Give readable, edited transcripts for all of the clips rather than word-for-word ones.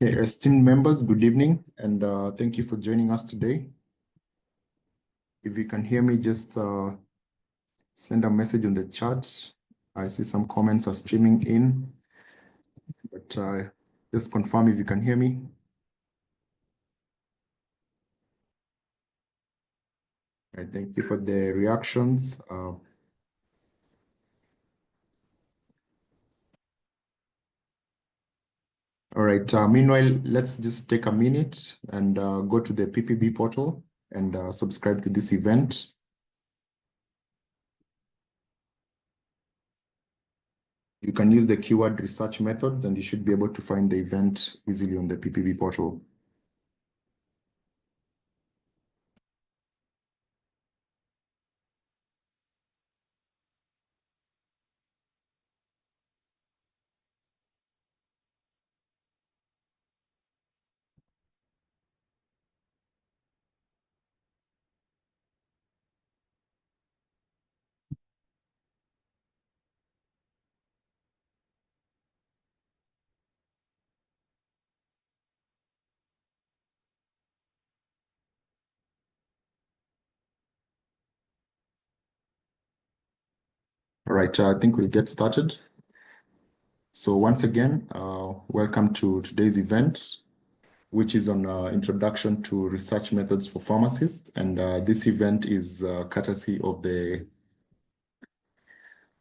Okay, esteemed members, good evening, and thank you for joining us today. If you can hear me, just send a message on the chat. I see some comments are streaming in, but just confirm if you can hear me. I thank you for the reactions. All right, meanwhile, let's just take a minute and go to the PPB portal and subscribe to this event. You can use the keyword research methods and you should be able to find the event easily on the PPB portal. All right, I think we'll get started. So once again, welcome to today's event, which is on introduction to research methods for pharmacists. And this event is courtesy of the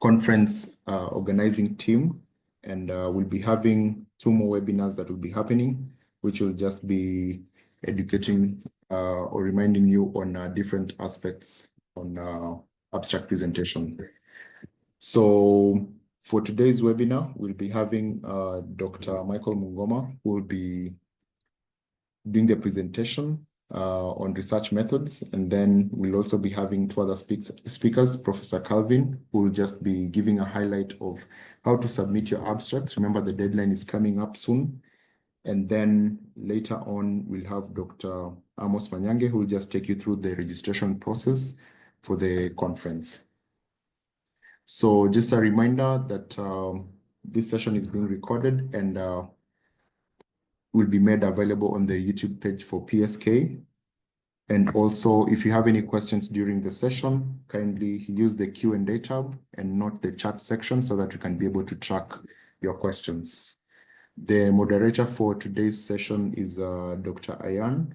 conference organizing team. And we'll be having 2 more webinars that will be happening, which will just be educating or reminding you on different aspects on abstract presentation. So for today's webinar, we'll be having Dr. Michael Mungoma, who will be doing the presentation on research methods. And then we'll also be having 2 other speakers, Professor Calvin, who will just be giving a highlight of how to submit your abstracts. Remember, the deadline is coming up soon. And then later on, we'll have Dr. Amos Manyange, who will just take you through the registration process for the conference. So just a reminder that this session is being recorded and will be made available on the YouTube page for PSK. And also, if you have any questions during the session, kindly use the Q&A tab and not the chat section so that you can be able to track your questions. The moderator for today's session is Dr. Ayan,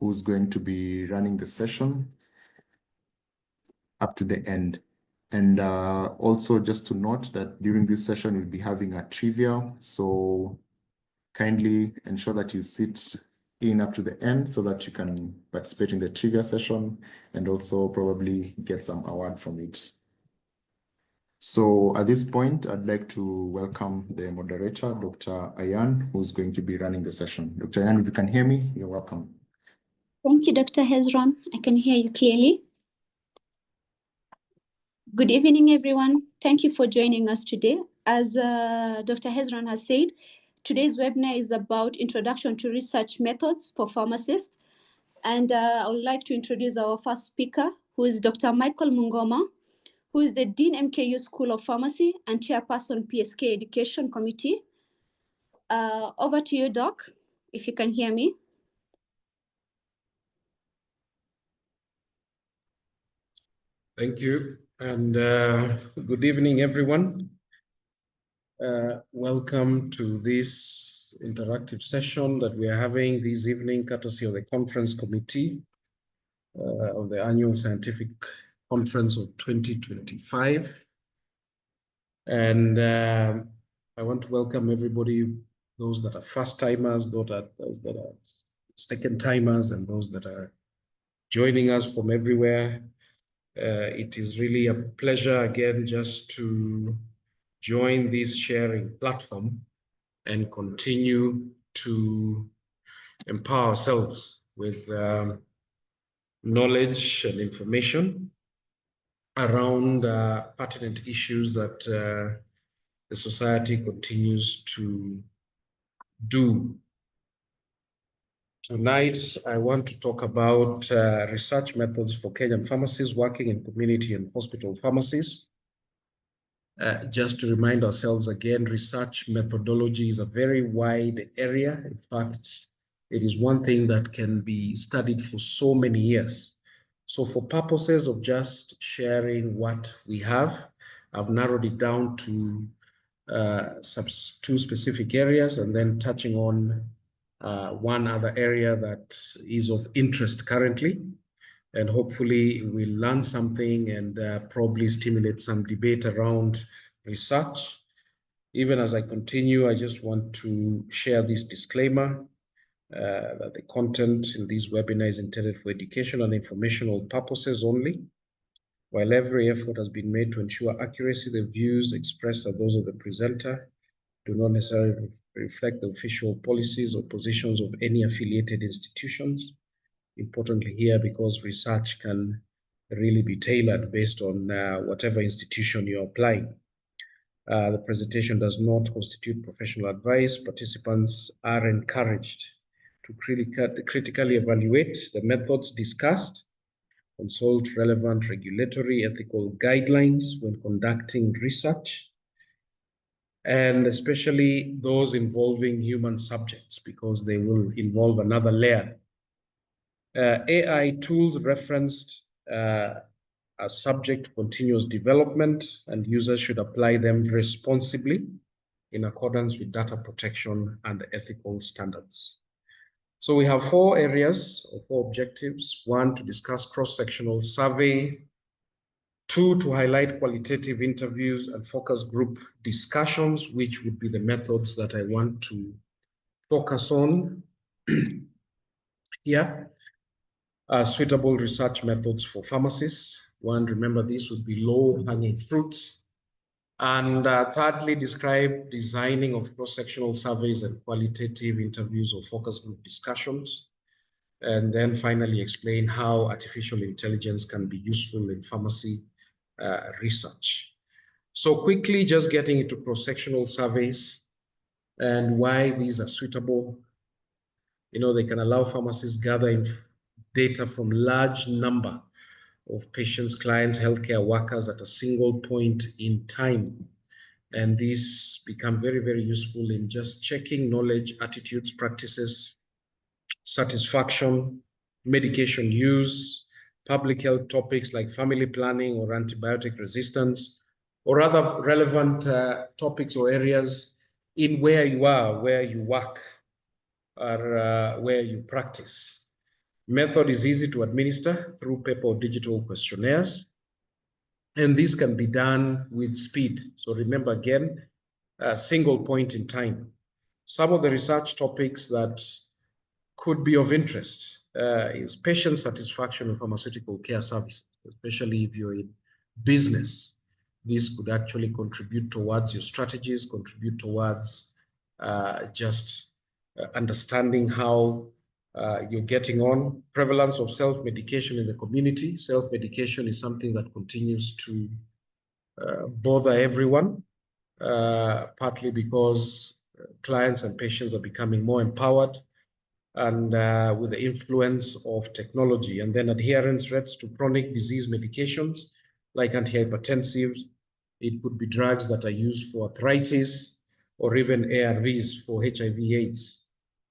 who's going to be running the session up to the end. And also just to note that during this session, we'll be having a trivia. So kindly ensure that you sit in up to the end so that you can participate in the trivia session and also probably get some award from it. So at this point, I'd like to welcome the moderator, Dr. Ayan, who's going to be running the session. Dr. Ayan, if you can hear me, you're welcome. Thank you, Dr. Hezron. I can hear you clearly. Good evening, everyone. Thank you for joining us today. As Dr. Hezron has said, today's webinar is about introduction to research methods for pharmacists. And I would like to introduce our first speaker, who is Dr. Michael Mungoma, who is the Dean MKU School of Pharmacy and Chairperson PSK Education Committee. Over to you, Doc, if you can hear me. Thank you, and good evening, everyone. Welcome to this interactive session that we are having this evening, courtesy of the Conference Committee of the Annual Scientific Conference of 2025. And I want to welcome everybody, those that are first-timers, those that are second-timers, and those that are joining us from everywhere. It is really a pleasure again just to join this sharing platform and continue to empower ourselves with knowledge and information around pertinent issues that the society continues to do. Tonight, I want to talk about research methods for Kenyan pharmacists working in community and hospital pharmacies. Just to remind ourselves again, research methodology is a very wide area. In fact, it is one thing that can be studied for so many years. So for purposes of just sharing what we have, I've narrowed it down to two specific areas, and then touching on one other area that is of interest currently. And hopefully we'll learn something and probably stimulate some debate around research. Even as I continue, I just want to share this disclaimer that the content in this webinar is intended for educational and informational purposes only. While every effort has been made to ensure accuracy, the views expressed are those of the presenter, do not necessarily reflect the official policies or positions of any affiliated institutions. Importantly here, because research can really be tailored based on whatever institution you're applying. The presentation does not constitute professional advice. Participants are encouraged to critically evaluate the methods discussed, consult relevant regulatory ethical guidelines when conducting research, and especially those involving human subjects, because they will involve another layer. AI tools referenced are subject to continuous development, and users should apply them responsibly in accordance with data protection and ethical standards. So we have 4 areas or 4 objectives. 1, to discuss cross-sectional survey. 2, to highlight qualitative interviews and focus group discussions, which would be the methods that I want to focus on here. Suitable research methods for pharmacists. 1, remember, this would be low-hanging fruits. And thirdly, describe designing of cross-sectional surveys and qualitative interviews or focus group discussions. And then finally, explain how artificial intelligence can be useful in pharmacy research. So quickly, just getting into cross-sectional surveys and why these are suitable. You know, they can allow pharmacists gather data from large number of patients, clients, healthcare workers at a single point in time. And these become very, very useful in just checking knowledge, attitudes, practices, satisfaction, medication use, public health topics like family planning or antibiotic resistance, or other relevant topics or areas in where you are, where you work, or where you practice. Method is easy to administer through paper or digital questionnaires. And this can be done with speed. So remember again, a single point in time. Some of the research topics that could be of interest is patient satisfaction of pharmaceutical care services, especially if you're in business. This could actually contribute towards your strategies, contribute towards just understanding how you're getting on. Prevalence of self-medication in the community. Self-medication is something that continues to bother everyone, partly because clients and patients are becoming more empowered and with the influence of technology, and then adherence rates to chronic disease medications like antihypertensives. It could be drugs that are used for arthritis or even ARVs for HIV/AIDS.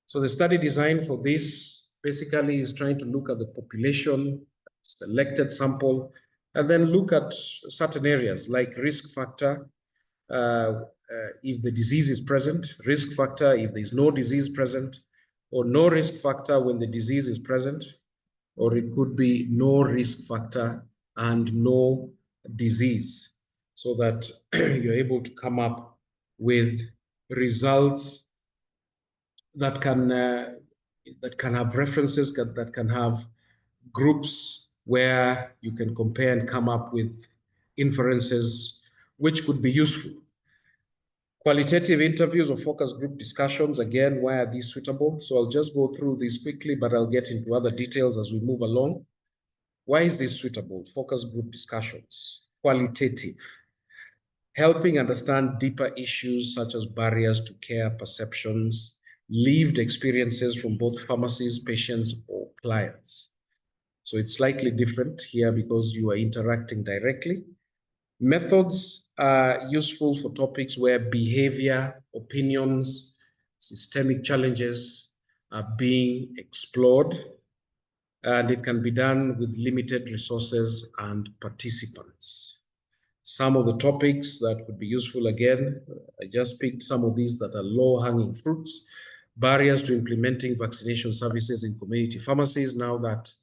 So the study design for this basically is trying to look at the population, selected sample, and then look at certain areas like risk factor, if the disease is present, risk factor if there's no disease present, or no risk factor when the disease is present, or it could be no risk factor and no disease, so that you're able to come up with results that can have references, that can have groups where you can compare and come up with inferences which could be useful. Qualitative interviews or focus group discussions, again, why are these suitable? So I'll just go through this quickly, but I'll get into other details as we move along. Why is this suitable? Focus group discussions. Qualitative. Helping understand deeper issues such as barriers to care, perceptions, lived experiences from both pharmacies, patients, or clients. So it's slightly different here because you are interacting directly. Methods are useful for topics where behavior, opinions, systemic challenges are being explored, and it can be done with limited resources and participants. Some of the topics that would be useful, again, I just picked some of these that are low-hanging fruits. Barriers to implementing vaccination services in community pharmacies. Now that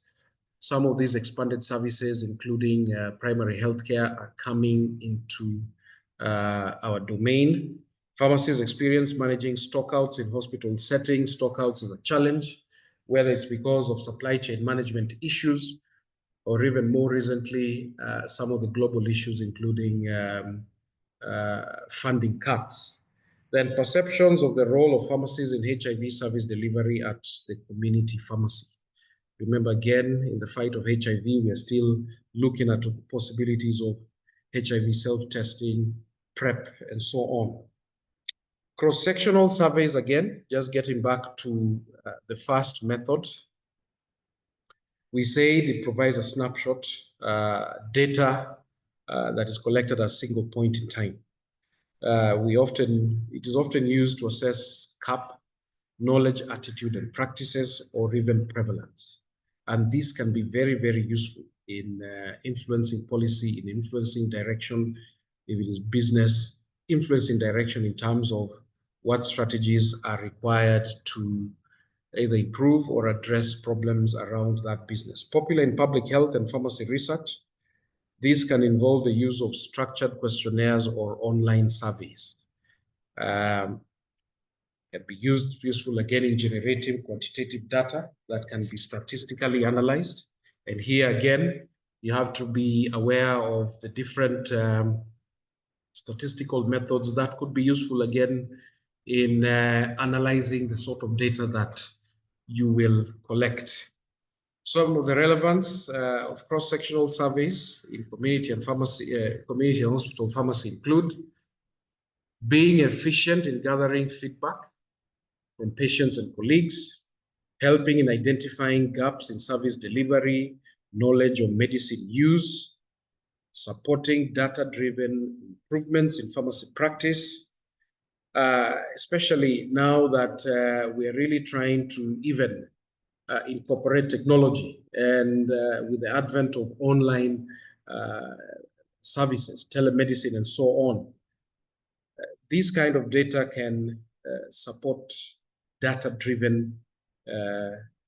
some of these expanded services, including primary healthcare, are coming into our domain. Pharmacies experience managing stockouts in hospital settings. Stockouts is a challenge, whether it's because of supply chain management issues, or even more recently, some of the global issues, including funding cuts. Then perceptions of the role of pharmacies in HIV service delivery at the community pharmacy. Remember, again, in the fight of HIV, we are still looking at the possibilities of HIV self-testing, PrEP, and so on. Cross-sectional surveys, again, just getting back to the first method. We say it provides a snapshot data that is collected at a single point in time. It is often used to assess CAP, knowledge, attitude, and practices, or even prevalence. And this can be very, very useful in influencing policy, in influencing direction, if it is business, influencing direction in terms of what strategies are required to either improve or address problems around that business. Popular in public health and pharmacy research, these can involve the use of structured questionnaires or online surveys. Can be useful again in generating quantitative data that can be statistically analyzed. And here again, you have to be aware of the different statistical methods that could be useful again in analyzing the sort of data that you will collect. Some of the relevance of cross-sectional surveys in community and pharmacy, community and hospital pharmacy include being efficient in gathering feedback from patients and colleagues, helping in identifying gaps in service delivery, knowledge of medicine use, supporting data-driven improvements in pharmacy practice, especially now that we are really trying to even incorporate technology, and with the advent of online services, telemedicine, and so on. These kind of data can support data-driven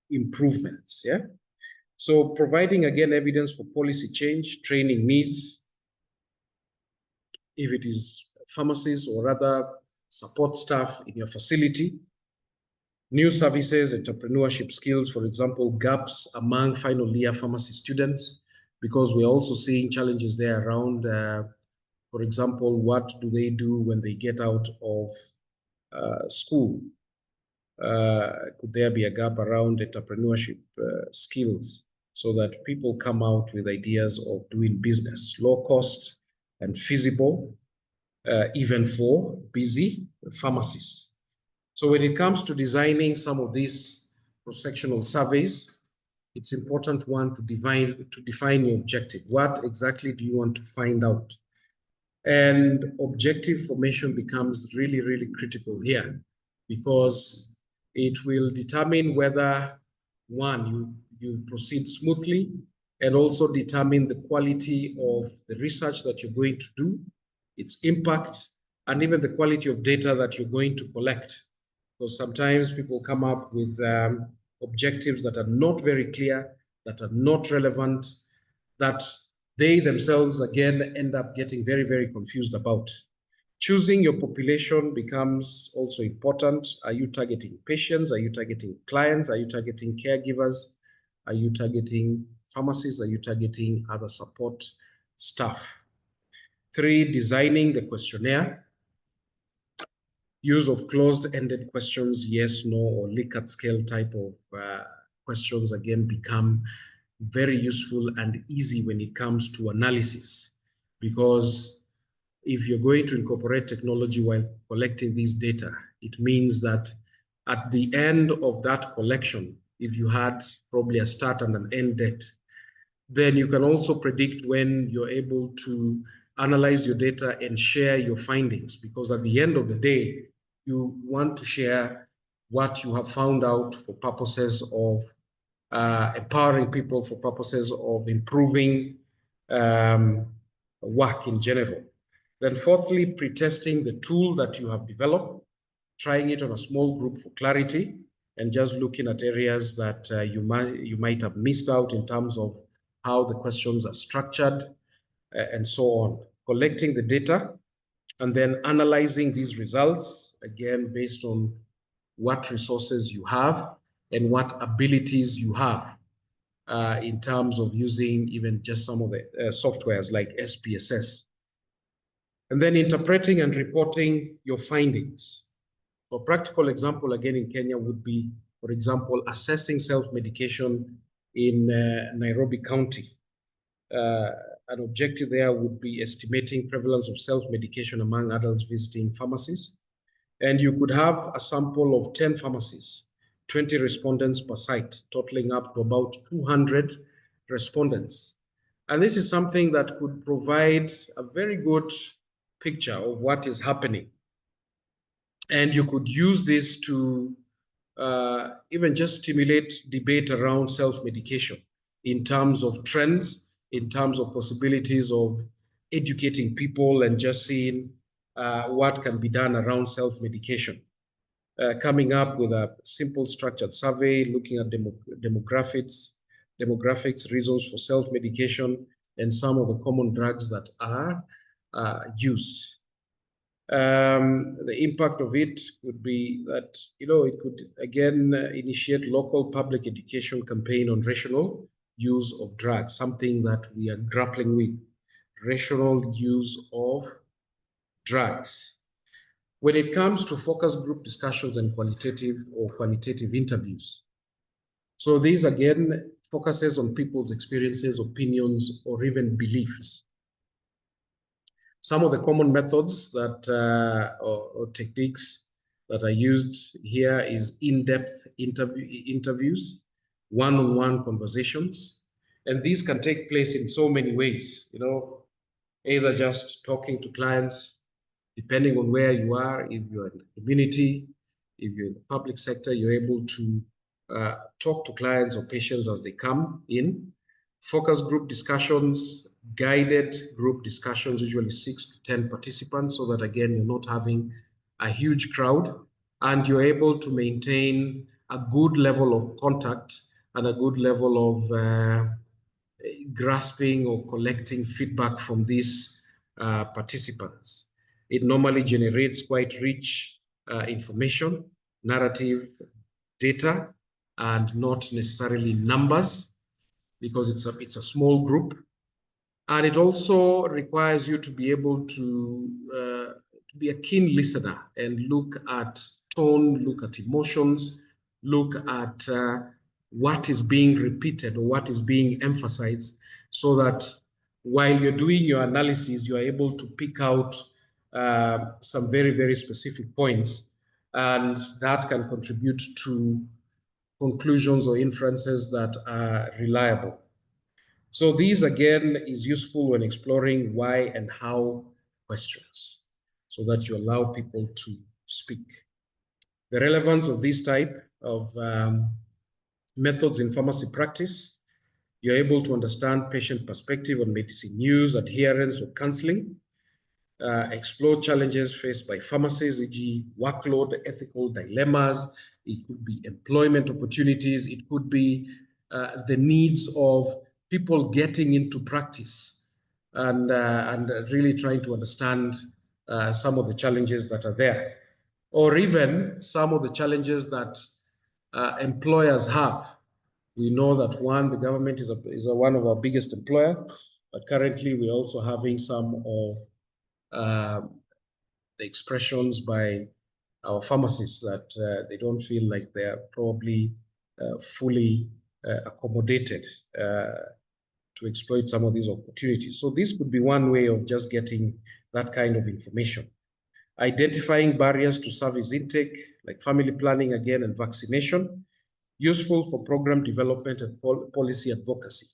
improvements, yeah? So providing, again, evidence for policy change, training needs, if it is pharmacies or other support staff in your facility, new services, entrepreneurship skills, for example, gaps among final year pharmacy students, because we're also seeing challenges there around, for example, what do they do when they get out of school? Could there be a gap around entrepreneurship skills so that people come out with ideas of doing business, low cost and feasible, even for busy pharmacists? So when it comes to designing some of these cross-sectional surveys, it's important, one, to define your objective. What exactly do you want to find out? And objective formation becomes really, really critical here, because it will determine whether, one, you proceed smoothly, and also determine the quality of the research that you're going to do, its impact, and even the quality of data that you're going to collect. Because sometimes people come up with objectives that are not very clear, that are not relevant, that they themselves, again, end up getting very, very confused about. Choosing your population becomes also important. Are you targeting patients? Are you targeting clients? Are you targeting caregivers? Are you targeting pharmacists? Are you targeting other support staff? 3, designing the questionnaire. Use of closed-ended questions, yes, no, or Likert scale type of questions, again, become very useful and easy when it comes to analysis. Because if you're going to incorporate technology while collecting these data, it means that at the end of that collection, if you had probably a start and an end date, then you can also predict when you're able to analyze your data, and share your findings, because at the end of the day, you want to share what you have found out for purposes of empowering people, for purposes of improving work in general. Then fourthly, pre-testing the tool that you have developed, trying it on a small group for clarity, and just looking at areas that you might have missed out in terms of how the questions are structured, and so on. Collecting the data and then analyzing these results, again, based on what resources you have and what abilities you have in terms of using even just some of the softwares like SPSS. And then interpreting and reporting your findings. So a practical example, again, in Kenya would be, for example, assessing self-medication in Nairobi County. An objective there would be estimating prevalence of self-medication among adults visiting pharmacies. And you could have a sample of 10 pharmacies, 20 respondents per site, totaling up to about 200 respondents. And this is something that could provide a very good picture of what is happening. And you could use this to even just stimulate debate around self-medication in terms of trends, in terms of possibilities of educating people and just seeing what can be done around self-medication. Coming up with a simple structured survey, looking at demographics, reasons for self-medication, and some of the common drugs that are used. The impact of it would be that, it could, again, initiate local public education campaign on rational use of drugs, something that we are grappling with, rational use of drugs. When it comes to focus group discussions and qualitative interviews, so these, again, focuses on people's experiences, opinions, or even beliefs. Some of the common methods that or techniques that are used here is in-depth interviews, one-on-one conversations, and these can take place in so many ways. Either just talking to clients, depending on where you are. If you're in the community, if you're in the public sector, you're able to talk to clients or patients as they come in. Focus group discussions, guided group discussions, usually 6 to 10 participants, so that, again, you're not having a huge crowd and you're able to maintain a good level of contact and a good level of grasping or collecting feedback from these participants. It normally generates quite rich information, narrative, data, and not necessarily numbers, because it's a small group. And it also requires you to be able to be a keen listener and look at tone, look at emotions, look at what is being repeated or what is being emphasized, so that while you're doing your analysis, you are able to pick out some very, very specific points, and that can contribute to conclusions or inferences that are reliable. So these, again, is useful when exploring why and how questions, so that you allow people to speak. The relevance of this type of methods in pharmacy practice: you're able to understand patient perspective on medicine use, adherence, or counseling. Explore challenges faced by pharmacies, e.g. workload, ethical dilemmas. It could be employment opportunities. It could be the needs of people getting into practice, and really trying to understand some of the challenges that are there, or even some of the challenges that employers have. We know that, one, the government is one of our biggest employer, but currently we're also having some of the expressions by our pharmacists that they don't feel like they are probably fully accommodated to exploit some of these opportunities. So this could be one way of just getting that kind of information. Identifying barriers to service intake, like family planning, again, and vaccination, useful for program development and policy advocacy.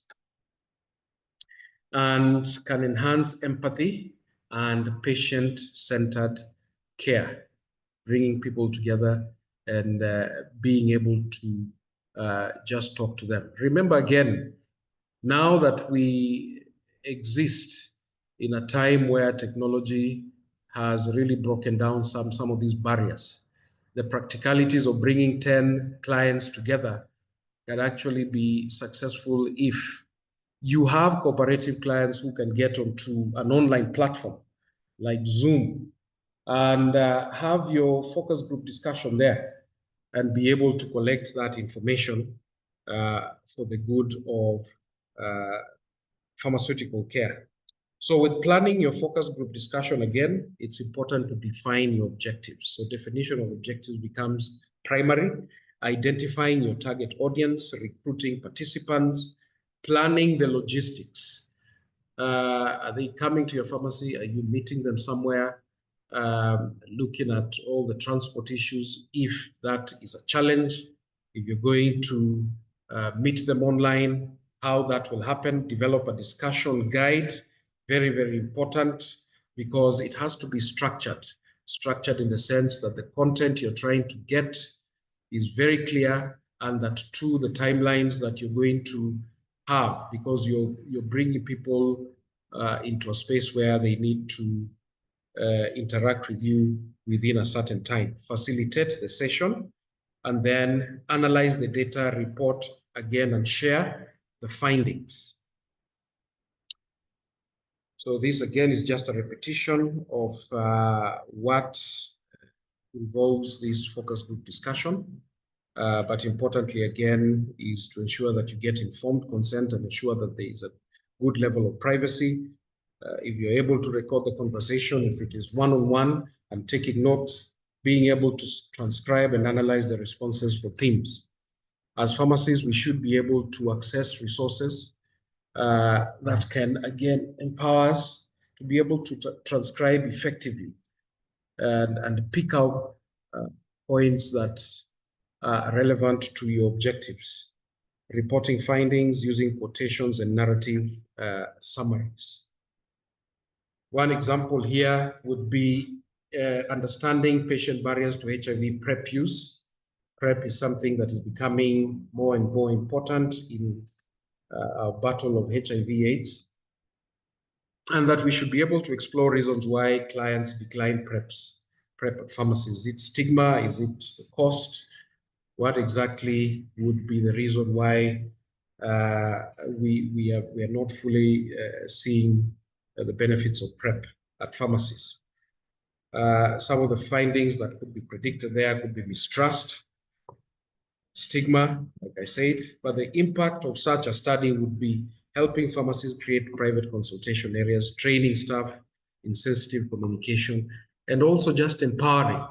and can enhance empathy and patient-centered care, bringing people together and being able to just talk to them. Remember again, now that we exist in a time where technology has really broken down some of these barriers, the practicalities of bringing 10 clients together can actually be successful if you have cooperative clients who can get onto an online platform like Zoom and have your focus group discussion there and be able to collect that information for the good of pharmaceutical care. So with planning your focus group discussion, again, it's important to define your objectives. So definition of objectives becomes primary, identifying your target audience, recruiting participants, planning the logistics. Are they coming to your pharmacy? Are you meeting them somewhere? Looking at all the transport issues, if that is a challenge, if you're going to meet them online, how that will happen, develop a discussion guide, very, very important, because it has to be structured in the sense that the content you're trying to get is very clear, and that too, the timelines that you're going to have, because you're bringing people into a space where they need to interact with you within a certain time. Facilitate the session, and then analyze the data, report again, and share the findings. So this again is just a repetition of what involves this focus group discussion. But importantly, again, is to ensure that you get informed consent and ensure that there is a good level of privacy. If you're able to record the conversation, if it is one-on-one and taking notes, being able to transcribe and analyze the responses for themes. As pharmacists, we should be able to access resources that can, again, empower us to be able to transcribe effectively and pick out points that are relevant to your objectives. Reporting findings using quotations and narrative summaries. One example here would be understanding patient barriers to HIV PrEP use. PrEP is something that is becoming more and more important in our battle of HIV/AIDS, and that we should be able to explore reasons why clients decline PrEP at pharmacies. Is it stigma? Is it the cost? What exactly would be the reason why we are not fully seeing the benefits of PrEP at pharmacies? Some of the findings that could be predicted there could be mistrust, stigma, like I said, but the impact of such a study would be helping pharmacies create private consultation areas, training staff in sensitive communication, and also just empowering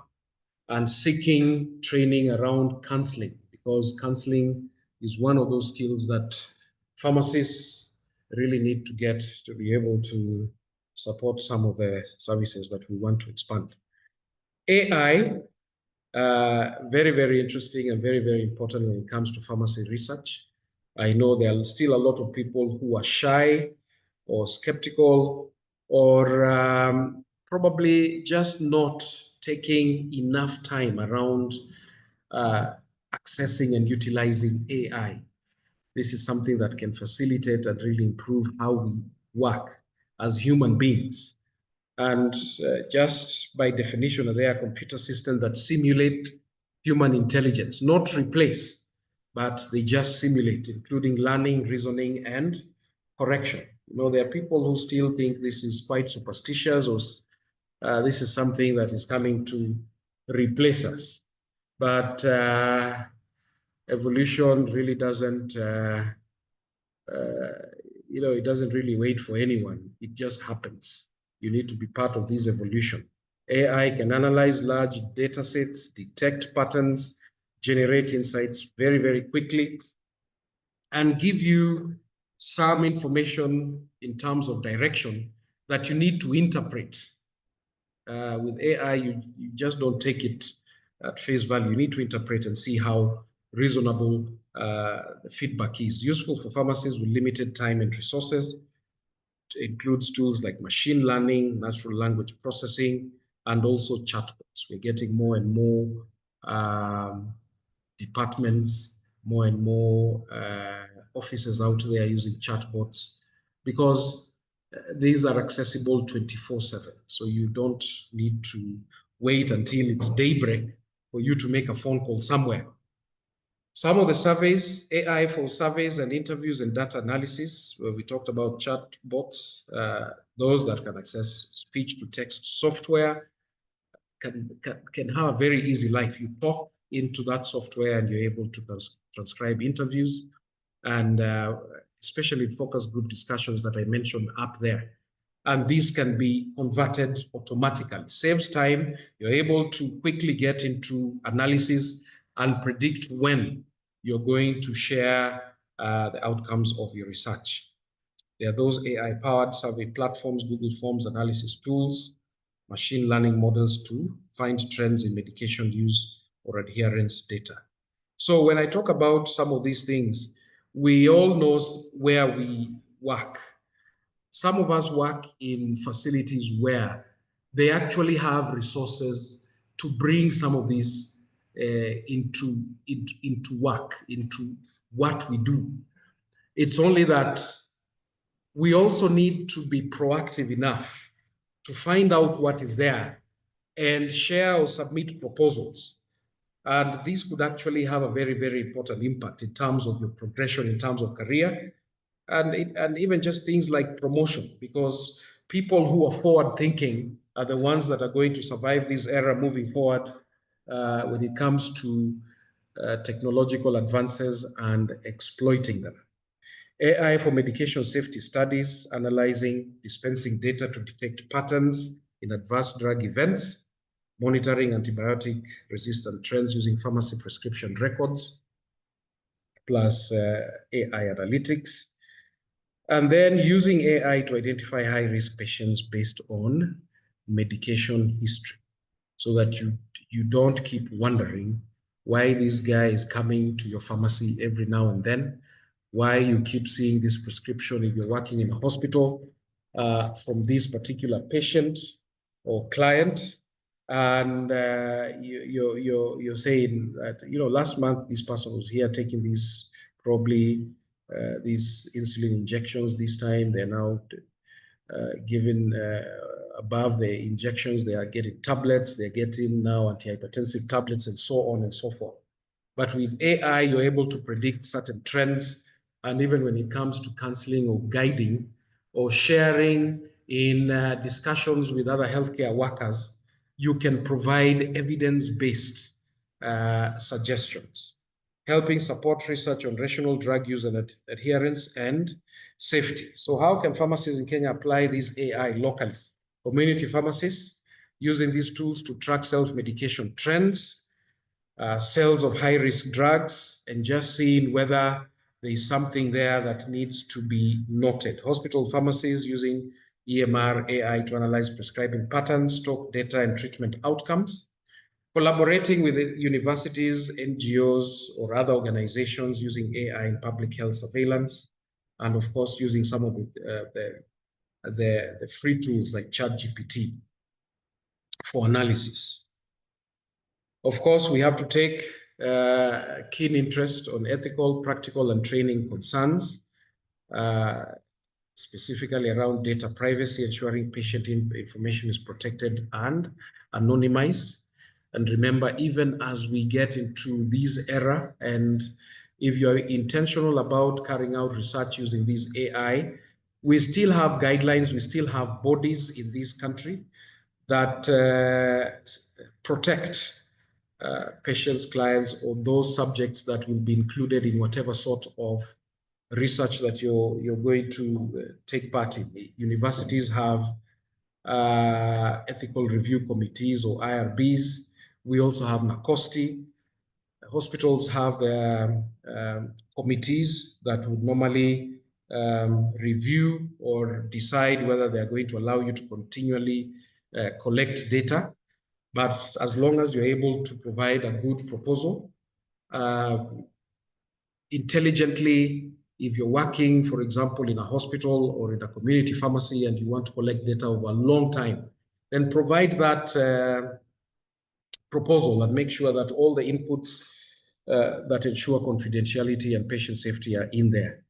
and seeking training around counseling, because counseling is one of those skills that pharmacists really need to get to be able to support some of the services that we want to expand. AI, very, very interesting and very, very important when it comes to pharmacy research. I know there are still a lot of people who are shy or skeptical or probably just not taking enough time around accessing and utilizing AI. This is something that can facilitate and really improve how we work as human beings. And just by definition, they are computer systems that simulate human intelligence, not replace, but they just simulate, including learning, reasoning, and correction. You know, there are people who still think this is quite superstitious, or this is something that is coming to replace us. But evolution really doesn't, it doesn't really wait for anyone. It just happens. You need to be part of this evolution. AI can analyze large data sets, detect patterns, generate insights very, very quickly, and give you some information in terms of direction that you need to interpret. With AI, you just don't take it at face value. You need to interpret and see how reasonable the feedback is. Useful for pharmacists with limited time and resources. includes tools like machine learning, natural language processing, and also chatbots. We're getting more and more departments, more and more offices out there using chatbots, because these are accessible 24/7. So you don't need to wait until it's daybreak for you to make a phone call somewhere. Some of the surveys, AI for surveys and interviews and data analysis, where we talked about chatbots, those that can access speech-to-text software, can have a very easy life. You talk into that software and you're able to transcribe interviews, and especially focus group discussions that I mentioned up there. And these can be converted automatically. Saves time. You're able to quickly get into analysis and predict when you're going to share the outcomes of your research. There are those AI-powered survey platforms, Google Forms analysis tools, machine learning models to find trends in medication use or adherence data. So when I talk about some of these things, we all know where we work. Some of us work in facilities where they actually have resources to bring some of these into work, into what we do. It's only that we also need to be proactive enough to find out what is there and share or submit proposals. And this could actually have a very, very important impact in terms of your progression, in terms of career, and even just things like promotion, because people who are forward thinking are the ones that are going to survive this era moving forward when it comes to technological advances and exploiting them. AI for medication safety studies, analyzing dispensing data to detect patterns in adverse drug events, monitoring antibiotic resistant trends using pharmacy prescription records, plus AI analytics. And then using AI to identify high-risk patients based on medication history, so that you don't keep wondering why this guy is coming to your pharmacy every now and then, why you keep seeing this prescription if you're working in a hospital from this particular patient or client. And you're saying that, last month this person was here taking these, probably these insulin injections. This time they're now given above the injections, they are getting tablets, they're getting now antihypertensive tablets, and so on and so forth. But with AI, you're able to predict certain trends. And even when it comes to counseling or guiding or sharing in discussions with other healthcare workers, you can provide evidence-based suggestions, helping support research on rational drug use and adherence and safety. So how can pharmacists in Kenya apply these AI locally? Community pharmacists using these tools to track self-medication trends, sales of high-risk drugs, and just seeing whether there is something there that needs to be noted. Hospital pharmacies using EMR AI to analyze prescribing patterns, stock data, and treatment outcomes. Collaborating with universities, NGOs, or other organizations using AI in public health surveillance, and of course using some of the free tools like ChatGPT for analysis. Of course, we have to take keen interest on ethical, practical, and training concerns, specifically around data privacy, ensuring patient information is protected and anonymized. And remember, even as we get into this era, and if you're intentional about carrying out research using this AI, we still have guidelines, we still have bodies in this country that protect patients, clients, or those subjects that will be included in whatever sort of research that you're going to take part in. Universities have ethical review committees or IRBs. We also have NACOSTI. Hospitals have their committees that would normally review or decide whether they're going to allow you to continually collect data. But as long as you're able to provide a good proposal, intelligently If you're working, for example, in a hospital or in a community pharmacy and you want to collect data over a long time, then provide that proposal and make sure that all the inputs that ensure confidentiality and patient safety are in there.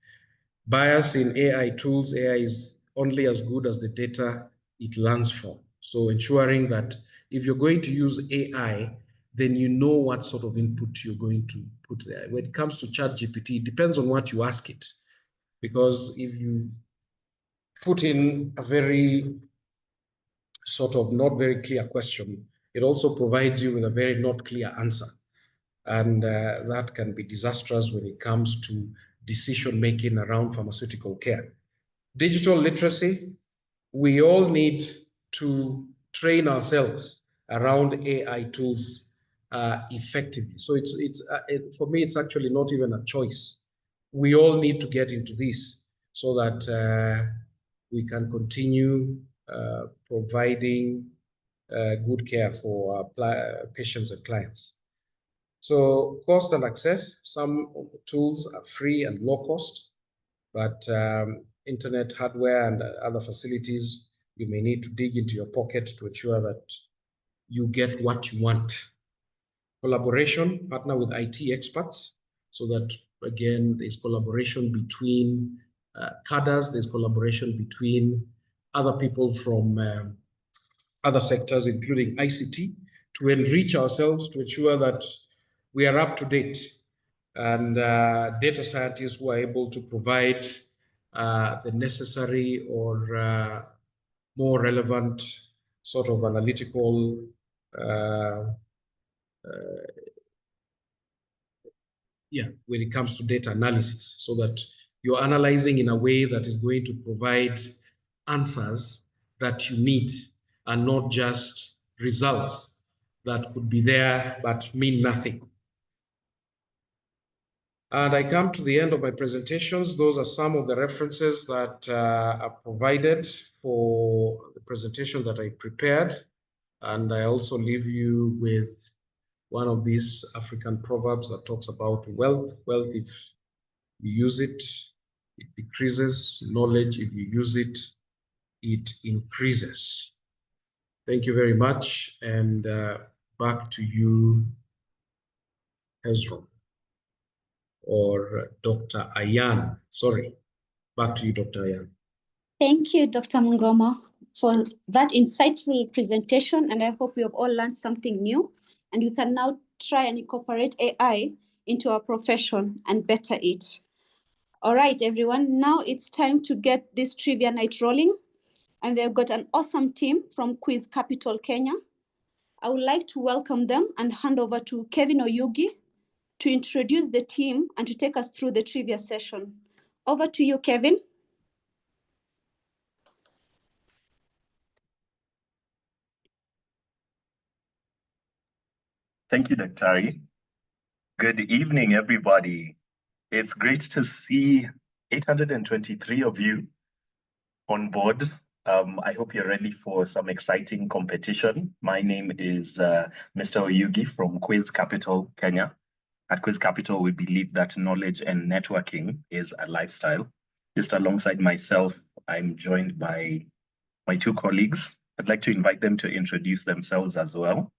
Bias in AI tools, AI is only as good as the data it learns from. So ensuring that if you're going to use AI, then you know what sort of input you're going to put there. When it comes to ChatGPT, it depends on what you ask it. Because if you put in a very sort of not very clear question, it also provides you with a very not clear answer. And that can be disastrous when it comes to decision-making around pharmaceutical care. Digital literacy, we all need to train ourselves around AI tools effectively. So for me, it's actually not even a choice. We all need to get into this so that we can continue providing good care for patients and clients. So cost and access, some of the tools are free and low cost, but internet hardware and other facilities, you may need to dig into your pocket to ensure that you get what you want. Collaboration, partner with IT experts, so that, again, there's collaboration between cadres, there's collaboration between other people from other sectors, including ICT, to enrich ourselves, to ensure that we are up to date, and data scientists who are able to provide the necessary or more relevant sort of analytical when it comes to data analysis, so that you're analyzing in a way that is going to provide answers that you need and not just results that could be there but mean nothing. And I come to the end of my presentations. Those are some of the references that are provided for the presentation that I prepared. And I also leave you with one of these African proverbs that talks about wealth. Wealth, if you use it, it decreases. Knowledge, if you use it, it increases. Thank you very much. And back to you, Hezron. Or Dr. Ayan. Sorry, back to you, Dr. Ayan. Thank you, Dr. Mungoma, for that insightful presentation. And I hope we have all learned something new. And we can now try and incorporate AI into our profession and better it. All right, everyone. Now it's time to get this trivia night rolling. And they've got an awesome team from Quiz Capital, Kenya. I would like to welcome them and hand over to Kevin Oyugi to introduce the team and to take us through the trivia session. Over to you, Kevin. Thank you, Daktari. Good evening, everybody. It's great to see 823 of you on board. I hope you're ready for some exciting competition. My name is Mr. Oyugi from Quiz Capital, Kenya. At Quiz Capital, we believe that knowledge and networking is a lifestyle. Just alongside myself, I'm joined by my two colleagues. I'd like to invite them to introduce themselves as well.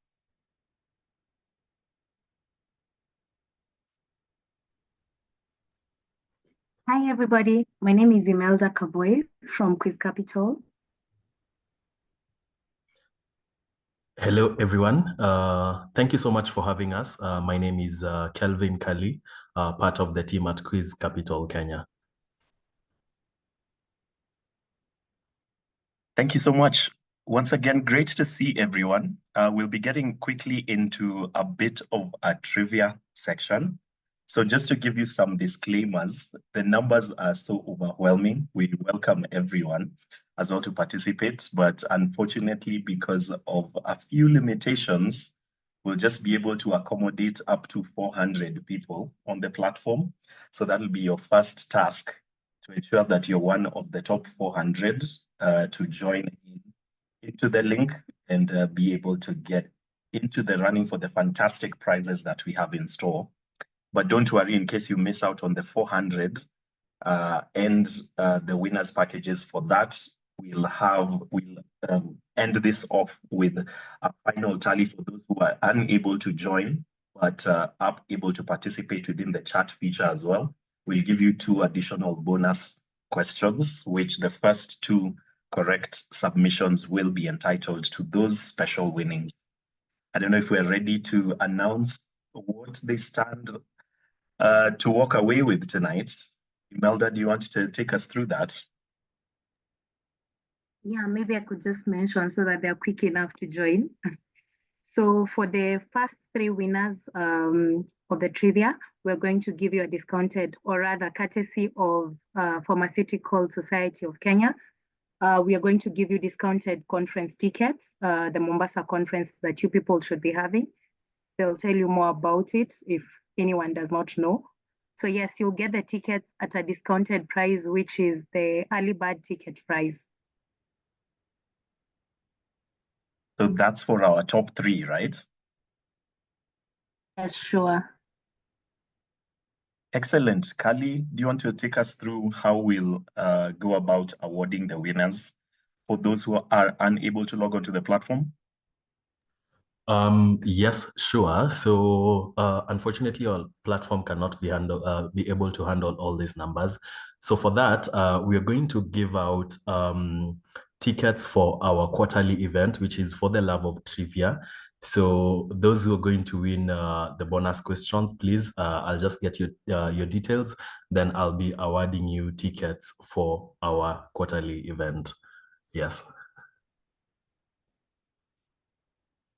Hi, everybody. My name is Imelda Kaboy from Quiz Capital. Hello, everyone. Thank you so much for having us. My name is Kelvin Kali, part of the team at Quiz Capital, Kenya. Thank you so much. Once again, great to see everyone. We'll be getting quickly into a bit of a trivia section. So just to give you some disclaimers, the numbers are so overwhelming. We welcome everyone as well to participate, but unfortunately, because of a few limitations, we'll just be able to accommodate up to 400 people on the platform. So that'll be your first task, to ensure that you're one of the top 400 to join into the link and be able to get into the running for the fantastic prizes that we have in store. But don't worry, in case you miss out on the 400, and the winners packages for that. We'll end this off with a final tally for those who are unable to join, but are able to participate within the chat feature as well. We'll give you 2 additional bonus questions, which the first 2 correct submissions will be entitled to those special winnings. I don't know if we're ready to announce what they stand to walk away with tonight. Imelda, do you want to take us through that? Yeah, maybe I could just mention so that they're quick enough to join. So for the first 3 winners of the trivia, we're going to give you a discounted, or rather courtesy of Pharmaceutical Society of Kenya. We are going to give you discounted conference tickets, the Mombasa conference that you people should be having. They'll tell you more about it if anyone does not know. So yes, you'll get the tickets at a discounted price, which is the early bird ticket price. So that's for our top 3, right? Yes, sure. Excellent. Kali, do you want to take us through how we'll go about awarding the winners for those who are unable to log onto the platform? Yes, sure. So unfortunately, our platform cannot be able to handle all these numbers. So for that, we are going to give out tickets for our quarterly event, which is For the Love of Trivia. So those who are going to win the bonus questions, please, I'll just get your details. Then I'll be awarding you tickets for our quarterly event. Yes.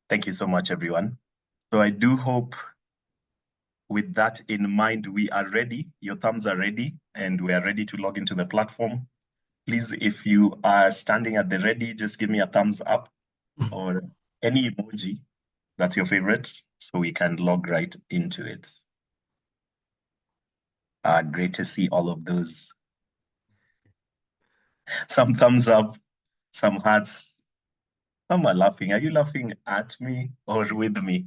Thank you so much, everyone. So I do hope with that in mind, we are ready. Your thumbs are ready, and we are ready to log into the platform. Please, if you are standing at the ready, just give me a thumbs up or any emoji that's your favorite, so we can log right into it. Great to see all of those. Some thumbs up, some hearts. Some are laughing. Are you laughing at me or with me?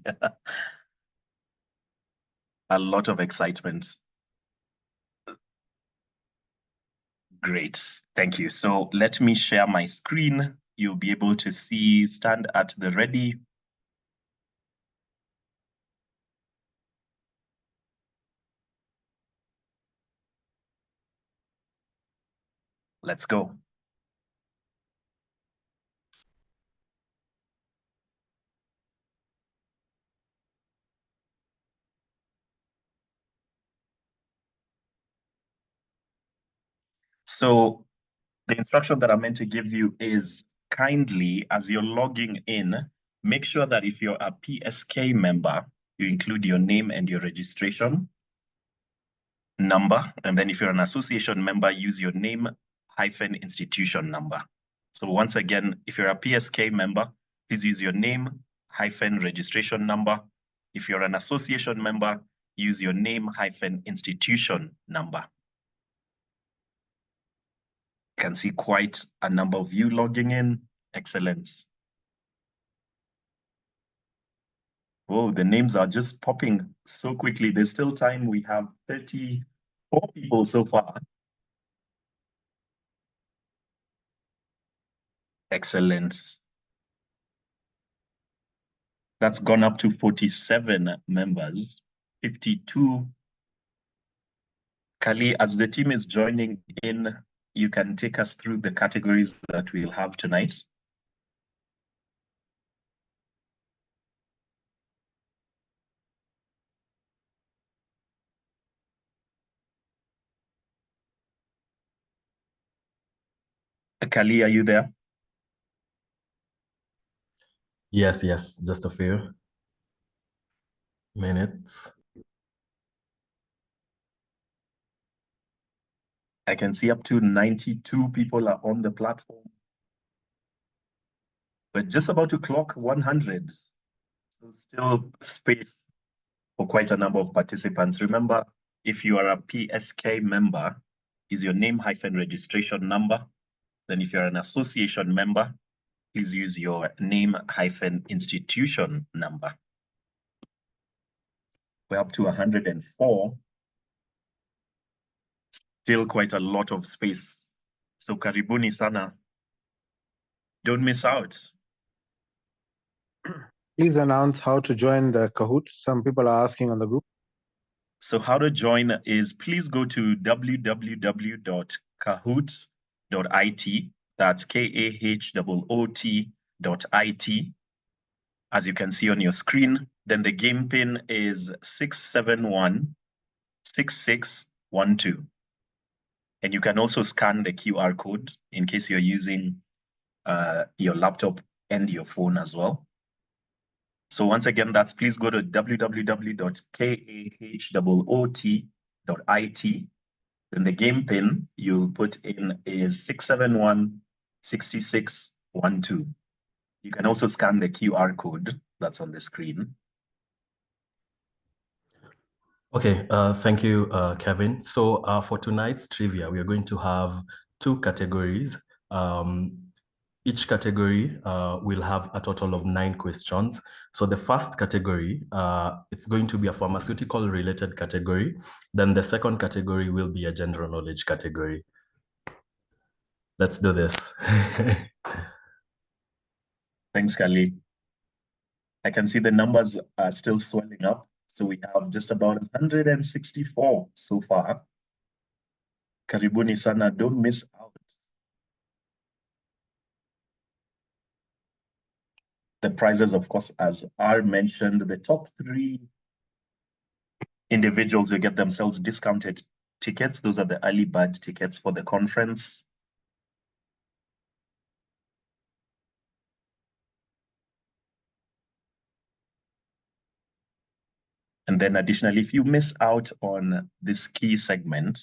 A lot of excitement. Great, thank you. So let me share my screen. You'll be able to see, stand at the ready. Let's go. So the instruction that I'm meant to give you is kindly, as you're logging in, make sure that if you're a PSK member, you include your name and your registration number. And then if you're an association member, use your name hyphen institution number. So once again, if you're a PSK member, please use your name hyphen registration number. If you're an association member, use your name hyphen institution number. Can see quite a number of you logging in. Excellent. Oh, the names are just popping so quickly. There's still time. We have 34 people so far. Excellent. That's gone up to 47 members, 52. Kali, as the team is joining in, you can take us through the categories that we'll have tonight. Kali, are you there? Yes, just a few minutes. I can see up to 92 people are on the platform. We're just about to clock 100. So still space for quite a number of participants. Remember, if you are a PSK member, is your name hyphen registration number. Then if you're an association member, please use your name hyphen institution number. We're up to 104. Still quite a lot of space. So karibuni sana. Don't miss out. Please announce how to join the Kahoot. Some people are asking on the group. So how to join is please go to www.kahoot.it. That's KAHOOT.it. As you can see on your screen, then the game pin is 6716612. And you can also scan the QR code in case you're using your laptop and your phone as well. So once again, that's please go to www.kahoot.it. Then the game pin you'll put in is 6716612. You can also scan the QR code that's on the screen. Okay, thank you, Kevin. So for tonight's trivia, we are going to have two categories. Each category will have a total of 9 questions. So the first category, it's going to be a pharmaceutical related category. Then the second category will be a general knowledge category. Let's do this. Thanks, Kali. I can see the numbers are still swelling up. So we have just about 164 so far. Karibuni sana, don't miss out. The prizes, of course, as are mentioned, the top 3 individuals who get themselves discounted tickets. Those are the early bird tickets for the conference. And then additionally, if you miss out on this key segment,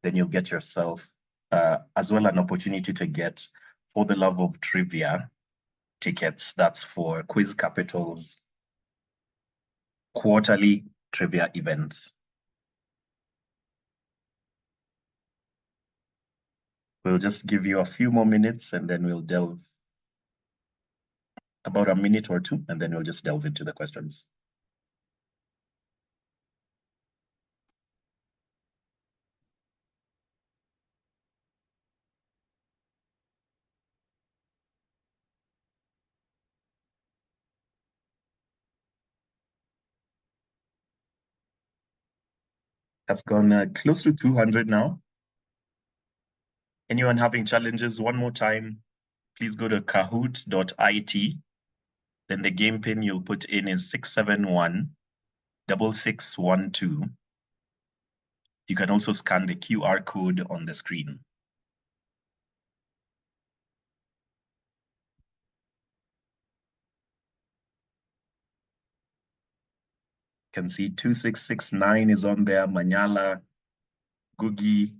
then you'll get yourself as well an opportunity to get For the Love of Trivia tickets. That's for Quiz Capital's quarterly trivia events. We'll just give you a few more minutes and then we'll delve about a minute or two, and then we'll just delve into the questions. That's gone close to 200 now. Anyone having challenges, one more time, please go to kahoot.it. Then the game pin you'll put in is 6716612. You can also scan the QR code on the screen. You can see 2669 is on there, Manyala, Gugi,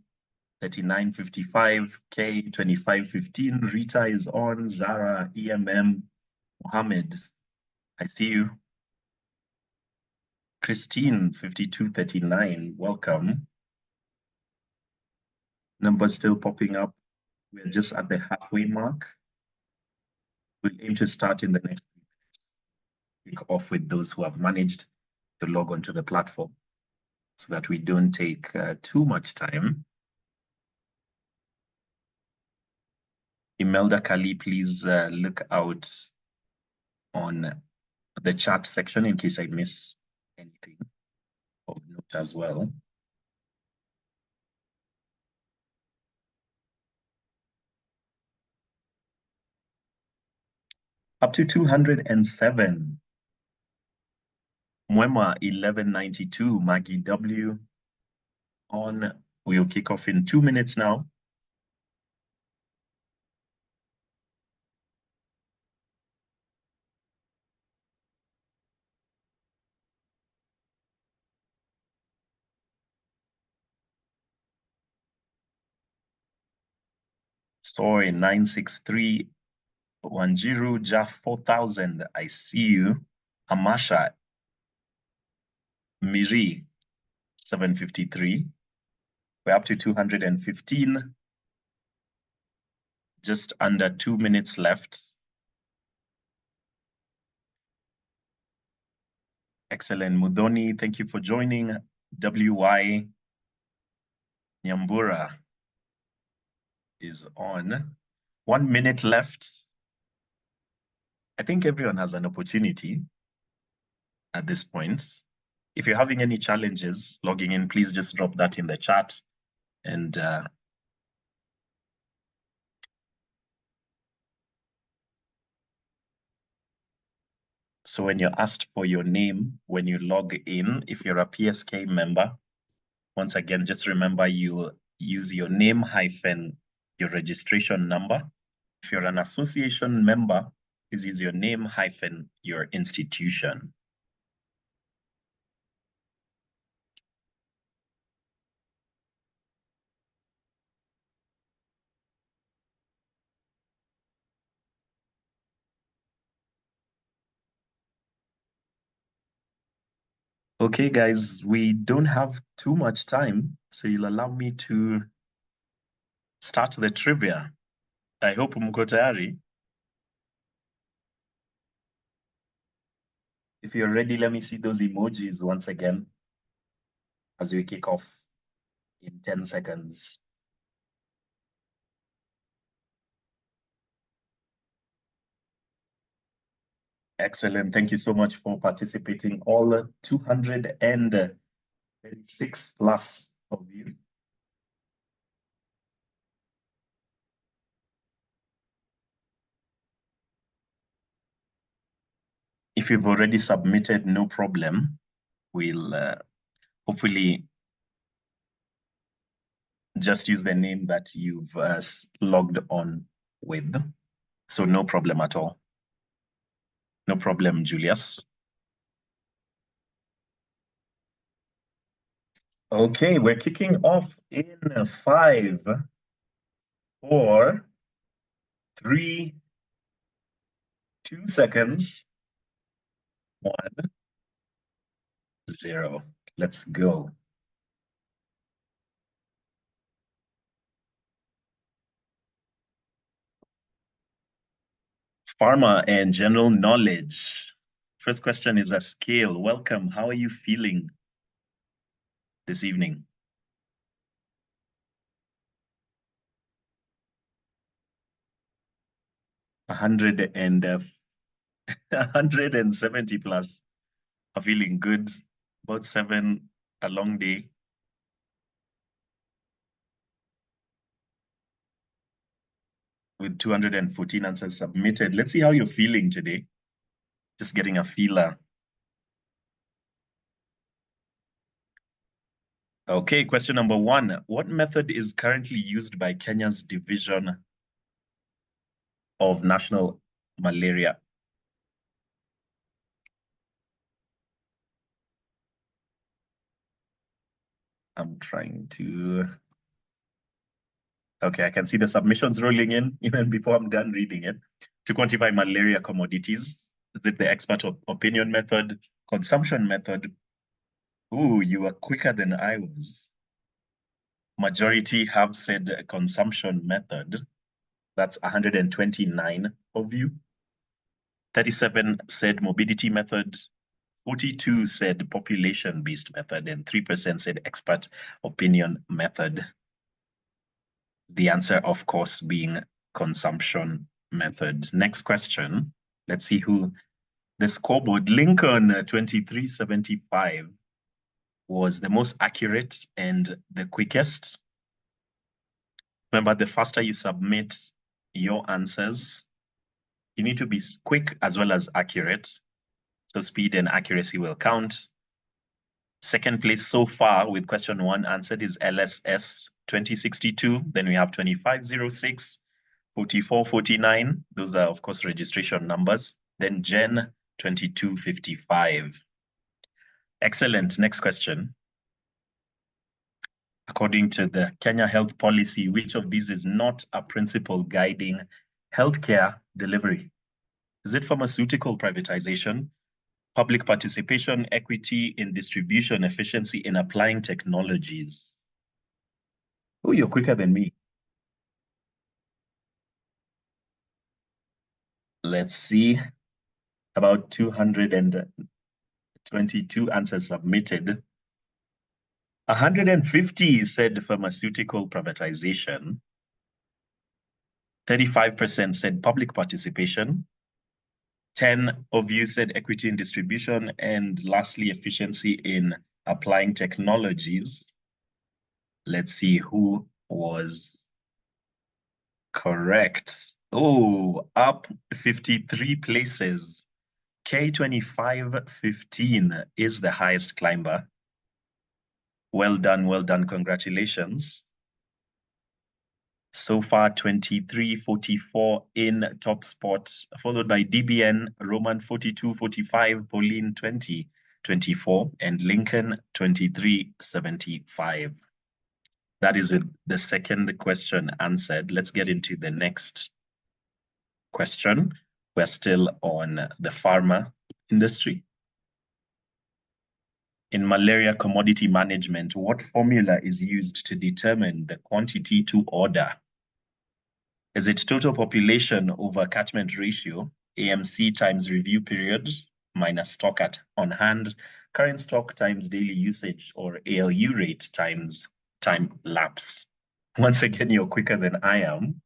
3955, K, 2515, Rita is on, Zara, EMM, Mohammed, I see you. Christine, 5239, welcome. Numbers still popping up. We're just at the halfway mark. We'll aim to start in the next few minutes. Kick off with those who have managed to log onto the platform so that we don't take too much time. Imelda Kali, please look out on the chat section in case I miss anything of note as well. Up to 207. Mwema 1192, Maggie W. On. We'll kick off in 2 minutes now. Soy 963, Wanjiru Jaff 4000, I see you. Amasha Miri 753. We're up to 215. Just under 2 minutes left. Excellent. Mudoni, thank you for joining. WY Nyambura is on. 1 minute left. I think everyone has an opportunity at this point. If you're having any challenges logging in, please just drop that in the chat. And so when you're asked for your name, when you log in, if you're a PSK member, once again, just remember you use your name hyphen your registration number. If you're an association member, please use your name hyphen your institution. Okay, guys, we don't have too much time, so you'll allow me to start the trivia. I hope mko tayari. If you're ready, let me see those emojis once again as we kick off in 10 seconds. Excellent. Thank you so much for participating, all 236 plus of you. If you've already submitted, no problem. We'll hopefully just use the name that you've logged on with. So no problem at all. No problem, Julius. Okay, we're kicking off in 5, 4, 3, 2 seconds, 1, 0. Let's go. Pharma and general knowledge. First question is a scale. Welcome. How are you feeling this evening? A 170 plus are feeling good. About 7, a long day. With 214 answers submitted. Let's see how you're feeling today. Just getting a feeler. Okay, question number 1. What method is currently used by Kenya's Division of National Malaria? I'm trying to... Okay, I can see the submissions rolling in even before I'm done reading it. To quantify malaria commodities, is it the expert opinion method, consumption method? Ooh, you were quicker than I was. Majority have said consumption method. That's 129 of you. 37 said morbidity method. 42 said population-based method, and 3% said expert opinion method. The answer, of course, being consumption method. Next question. Let's see who the scoreboard. Lincoln 2375 was the most accurate and the quickest. Remember, the faster you submit your answers, you need to be quick as well as accurate. So speed and accuracy will count. Second place so far with question 1 answered is LSS 2062. Then we have 2506, 4449. Those are, of course, registration numbers. Then Gen 2255. Excellent. Next question. According to the Kenya Health Policy, which of these is not a principle guiding healthcare delivery? Is it pharmaceutical privatization, public participation, equity in distribution, efficiency in applying technologies? Oh, you're quicker than me. Let's see. About 222 answers submitted. 150 said pharmaceutical privatization. 35% said public participation. 10 of you said equity in distribution, and lastly, efficiency in applying technologies. Let's see who was correct. Oh, up 53 places. K2515 is the highest climber. Well done, congratulations. So far, 23-44 in top spot, followed by DBN, Roman 42-45, Pauline 20-24, and Lincoln 23-75. That is the second question answered. Let's get into the next question. We're still on the pharma industry. In malaria commodity management, what formula is used to determine the quantity to order? Is it total population over catchment ratio, AMC times review period, minus stock on hand, current stock times daily usage, or ALU rate times time lapse? Once again, you're quicker than I am.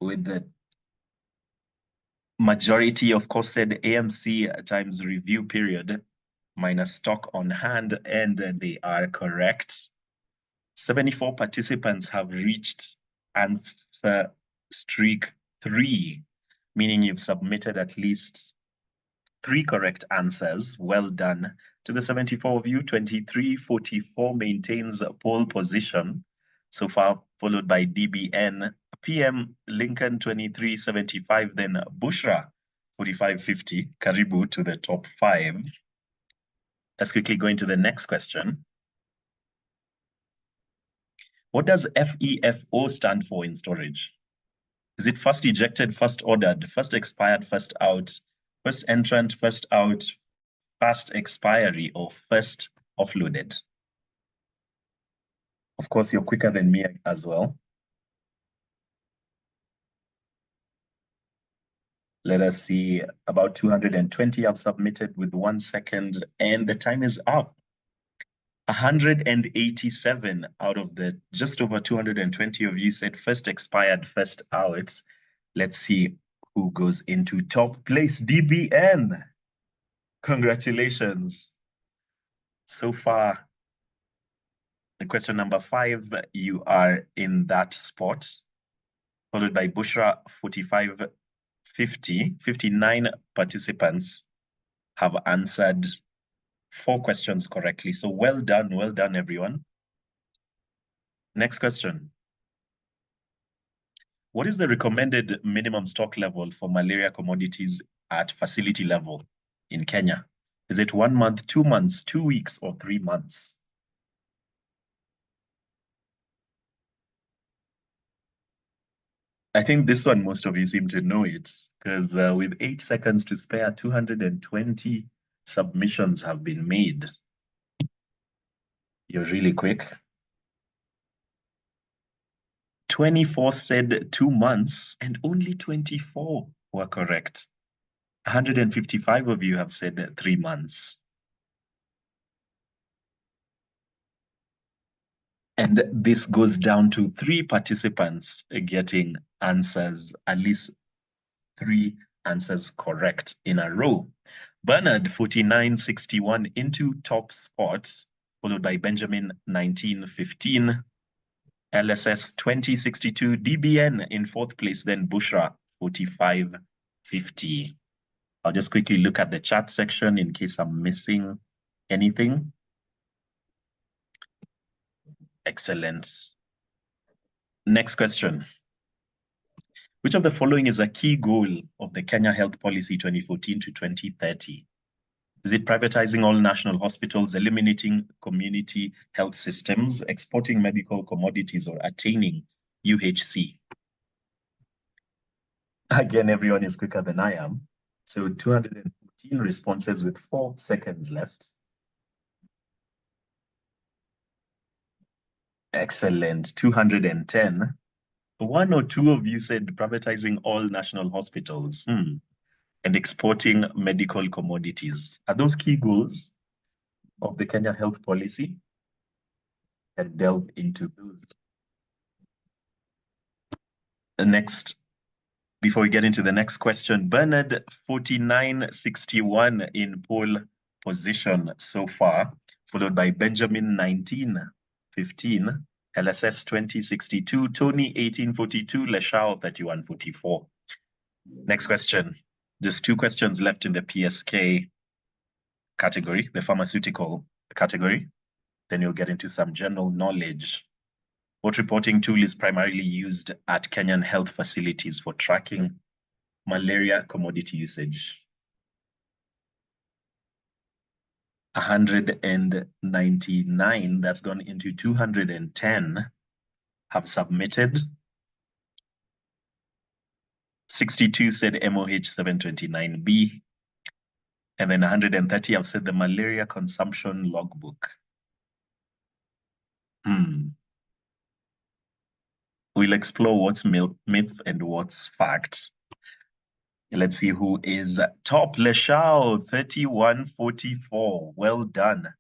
With the majority, of course, said AMC times review period minus stock on hand, and they are correct. 74 participants have reached answer streak 3, meaning you've submitted at least 3 correct answers. Well done to the 74 of you. 2344 maintains a pole position so far, followed by DBN, PM Lincoln 2375, then Bushra 4550. Karibu to the top 5. Let's quickly go into the next question. What does FEFO stand for in storage? Is it first ejected, first ordered, first expired, first out, first entrant, first out, fast expiry, or first offloaded? Of course, you're quicker than me as well. Let us see, about 220 have submitted with 1 second, and the time is up. 187 out of the just over 220 of you said first expired, first out. Let's see who goes into top place. DBN. Congratulations. So far, the question number 5, you are in that spot, followed by Bushra 4550. 59 participants have answered 4 questions correctly. So well done, everyone. Next question. What is the recommended minimum stock level for malaria commodities at facility level in Kenya? Is it 1 month, 2 months, 2 weeks, or 3 months? I think this one, most of you seem to know it, because with 8 seconds to spare, 220 submissions have been made. You're really quick. 24 said 2 months, and only 24 were correct. 155 of you have said 3 months. And this goes down to 3 participants getting answers, at least 3 answers correct in a row. Bernard, 4961, into top spots, followed by Benjamin, 1915, LSS, 2062, DBN in 4th place, then Bushra, 4550. I'll just quickly look at the chat section in case I'm missing anything. Excellent. Next question. Which of the following is a key goal of the Kenya Health Policy 2014 to 2030? Is it privatizing all national hospitals, eliminating community health systems, exporting medical commodities, or attaining UHC? Again, everyone is quicker than I am. So 214 responses with 4 seconds left. Excellent, 210. 1 or 2 of you said privatizing all national hospitals and exporting medical commodities. Are those key goals? of the Kenya health policy and delve into those. The next, before we get into the next question, Bernard 4961 in pole position so far, followed by Benjamin 1915, LSS 2062, Tony 1842, Leshao 3144. Next question. Just 2 questions left in the PSK category, the pharmaceutical category. Then you'll get into some general knowledge. What reporting tool is primarily used at Kenyan health facilities for tracking malaria commodity usage? 199, that's gone into 210, have submitted. 62 said MOH 729B. And then 130 have said the malaria consumption logbook. We'll explore what's myth and what's fact. Let's see who is top. Leshao 3144. Well done.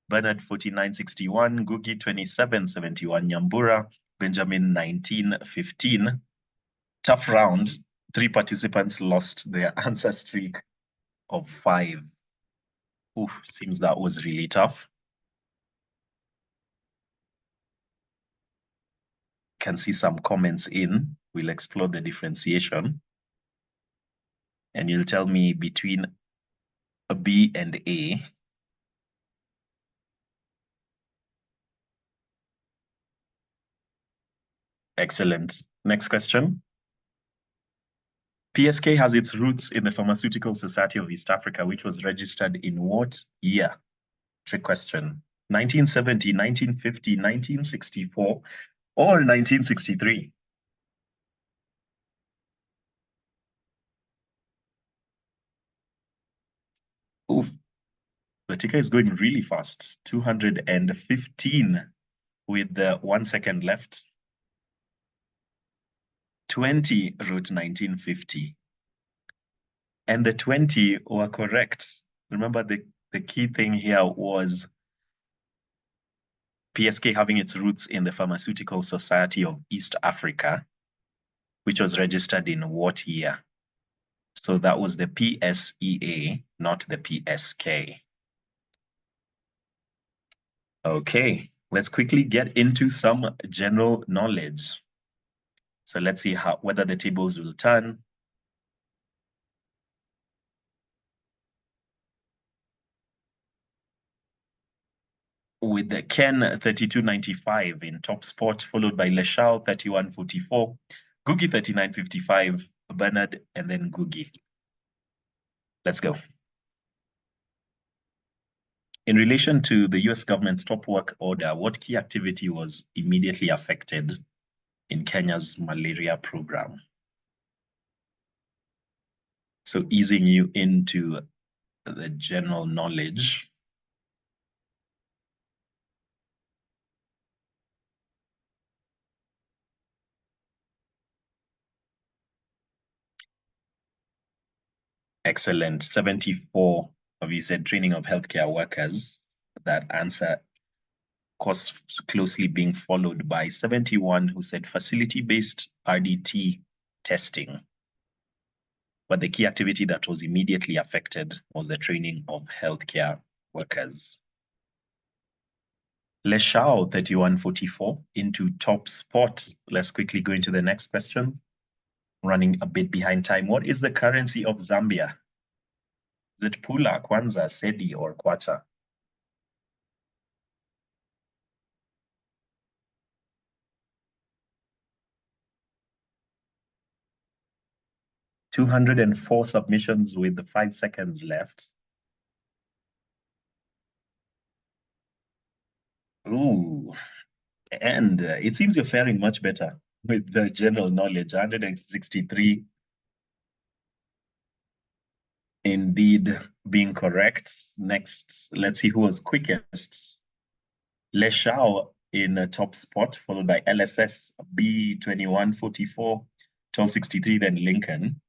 Bernard 4961. Gugi 2771. Nyambura Benjamin 1915. Tough round. 3 participants lost their answer streak of 5. Oof, seems that was really tough. Can see some comments in. We'll explore the differentiation. And you'll tell me between a B and A. Excellent. Next question. PSK has its roots in the Pharmaceutical Society of East Africa, which was registered in what year? Trick question. 1970, 1950, 1964, or 1963? Oof. The ticker is going really fast. 215 with 1 second left. 20 wrote 1950. And the 20 were correct. Remember, the key thing here was PSK having its roots in the Pharmaceutical Society of East Africa, which was registered in what year? So that was the PSEA, not the PSK. Okay, let's quickly get into some general knowledge. So let's see whether the tables will turn. With the Ken 3295 in top spot, followed by Leshao 3144, Gugi 3955, Bernard, and then Gugi. Let's go. In relation to the US government's stop work order, what key activity was immediately affected in Kenya's malaria program? So easing you into the general knowledge. Excellent. 74 of you said training of healthcare workers. That answer was closely being followed by 71 who said facility-based RDT testing. But the key activity that was immediately affected was the training of healthcare workers. Leshao 3144 into top spot. Let's quickly go into the next question. Running a bit behind time. What is the currency of Zambia? Is it Pula, Kwanza, Cedi, or Kwacha? $204 submissions with 5 seconds left. Ooh, and it seems you're faring much better with the general knowledge. 163 indeed being correct. Next, let's see who was quickest. Leshao in a top spot, followed by LSS B2144, 1263, then Lincoln.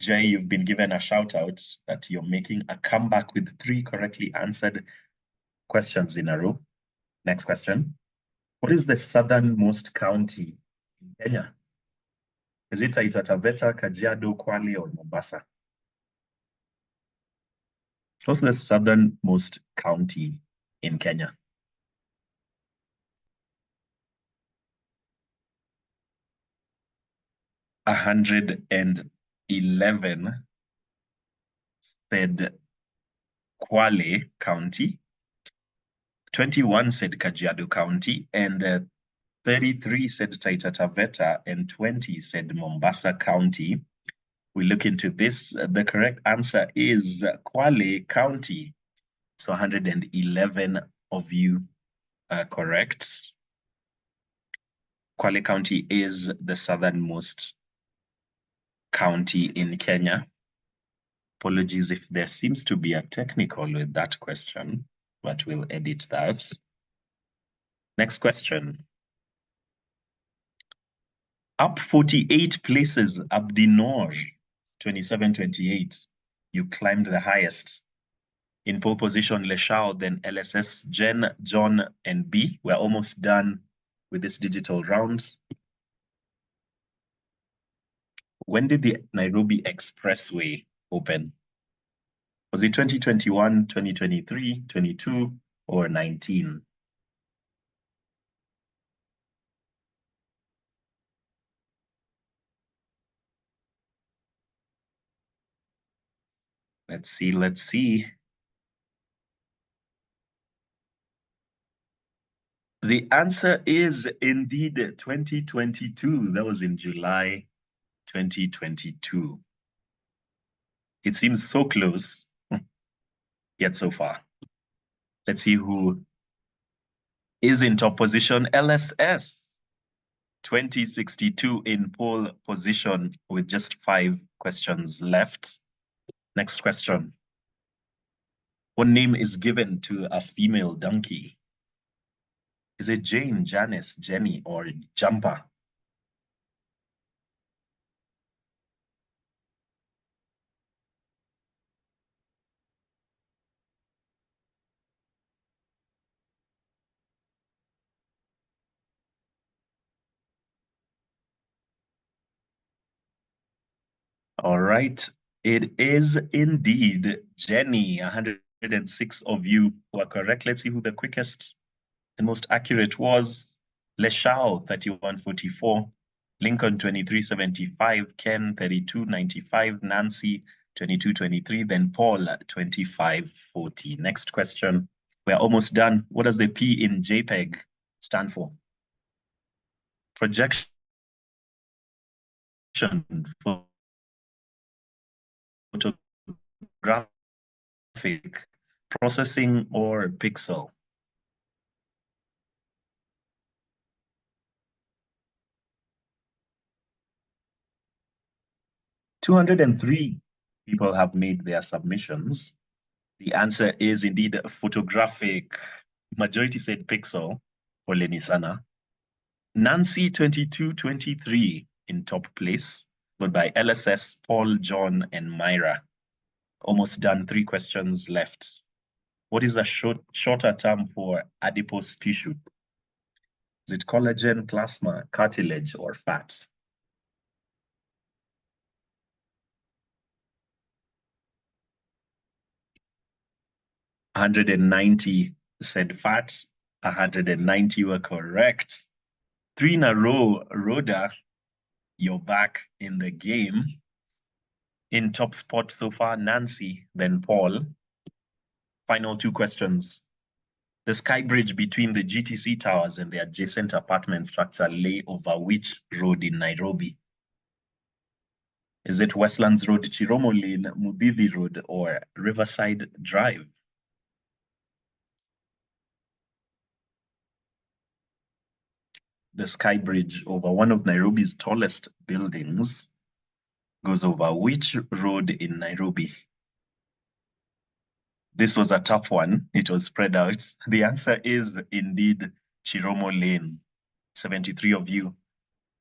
Jay, you've been given a shout out that you're making a comeback with 3 correctly answered questions in a row. Next question. What is the southernmost county in Kenya? Is it Taita Taveta, Kajiado, Kwale, or Mombasa? What's the southernmost county in Kenya? (111) said Kwale County, 21 said Kajiado County, and 33 said Taita Taveta, and 20 said Mombasa County. We look into this. The correct answer is Kwale County. So 111 of you are correct. Kwale County is the southernmost county in Kenya. Apologies if there seems to be a technical with that question, but we'll edit that. Next question. Up 48 places, Abdinor, 27-28. You climbed the highest. In pole position, Leshao, then LSS, Jen, John, and B. We're almost done with this digital round. When did the Nairobi Expressway open? Was it 2021, 2023, 22, or 19? Let's see. The answer is indeed 2022. That was in July 2022. It seems so close, yet so far. Let's see who is in top position. LSS, 2062 in pole position with just 5 questions left. Next question. What name is given to a female donkey? Is it Jane, Janice, Jenny, or Jumper? All right, it is indeed Jenny. 106 of you were correct. Let's see who the quickest and most accurate was. Leshao, 3144. Lincoln, 2375. Ken, 3295. Nancy, 2223. Then Paul, 2540. Next question. We're almost done. What does the P in JPEG stand for? Projection, photographic, processing, or pixel? (203) people have made their submissions. The answer is indeed photographic. Majority said pixel for Lenisana. Nancy, 2223 in top place, followed by LSS, Paul, John, and Myra. Almost done, 3 questions left. What is a shorter term for adipose tissue? Is it collagen, plasma, cartilage, or fat? (190) said fat. 190 were correct. 3 in a row. Rhoda, you're back in the game. In top spot so far, Nancy, then Paul. Final 2 questions. The sky bridge between the GTC towers and the adjacent apartment structure lay over which road in Nairobi? Is it Westlands Road, Chiromo Lane, Mubibi Road, or Riverside Drive? The sky bridge over one of Nairobi's tallest buildings goes over which road in Nairobi? This was a tough one. It was spread out. The answer is indeed Chiromo Lane. 73 of you,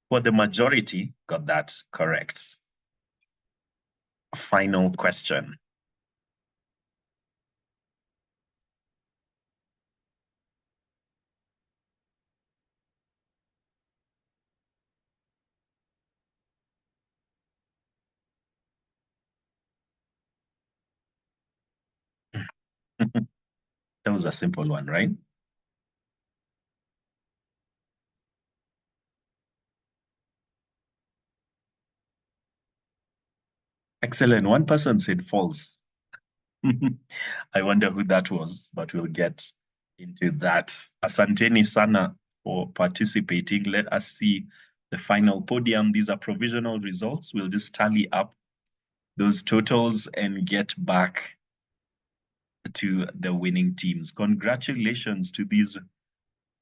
but the majority got that correct. Final question. That was a simple one, right? Excellent. One person said false. I wonder who that was, but we'll get into that. Asanteni sana for participating. Let us see the final podium. These are provisional results. We'll just tally up those totals and get back to the winning teams. Congratulations to these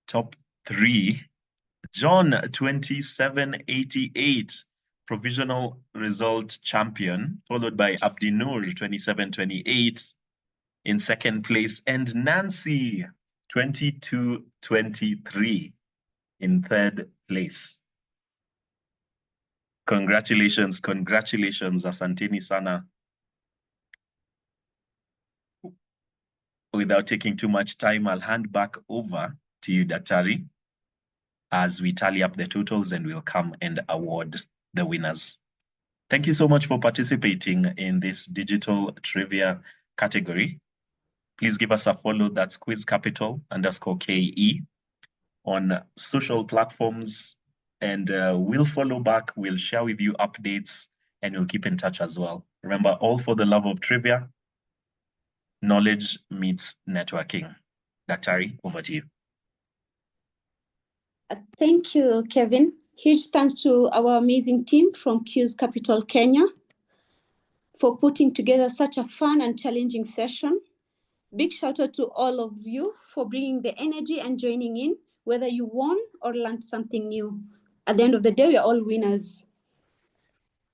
top three. John, 2788, provisional result champion, followed by Abdinur, 2728 in second place, and Nancy, 2223 in third place. Congratulations, asanteni sana. Without taking too much time, I'll hand back over to you, Daktari, as we tally up the totals and we'll come and award the winners. Thank you so much for participating in this digital trivia category. Please give us a follow. That's QuizCapital_KE on social platforms, and we'll follow back. We'll share with you updates, and we'll keep in touch as well. Remember, all for the love of trivia. Knowledge meets networking. Daktari, over to you. Thank you, Kevin. Huge thanks to our amazing team from Quiz Capital Kenya for putting together such a fun and challenging session. Big shout out to all of you for bringing the energy and joining in, whether you won or learned something new. At the end of the day, we are all winners.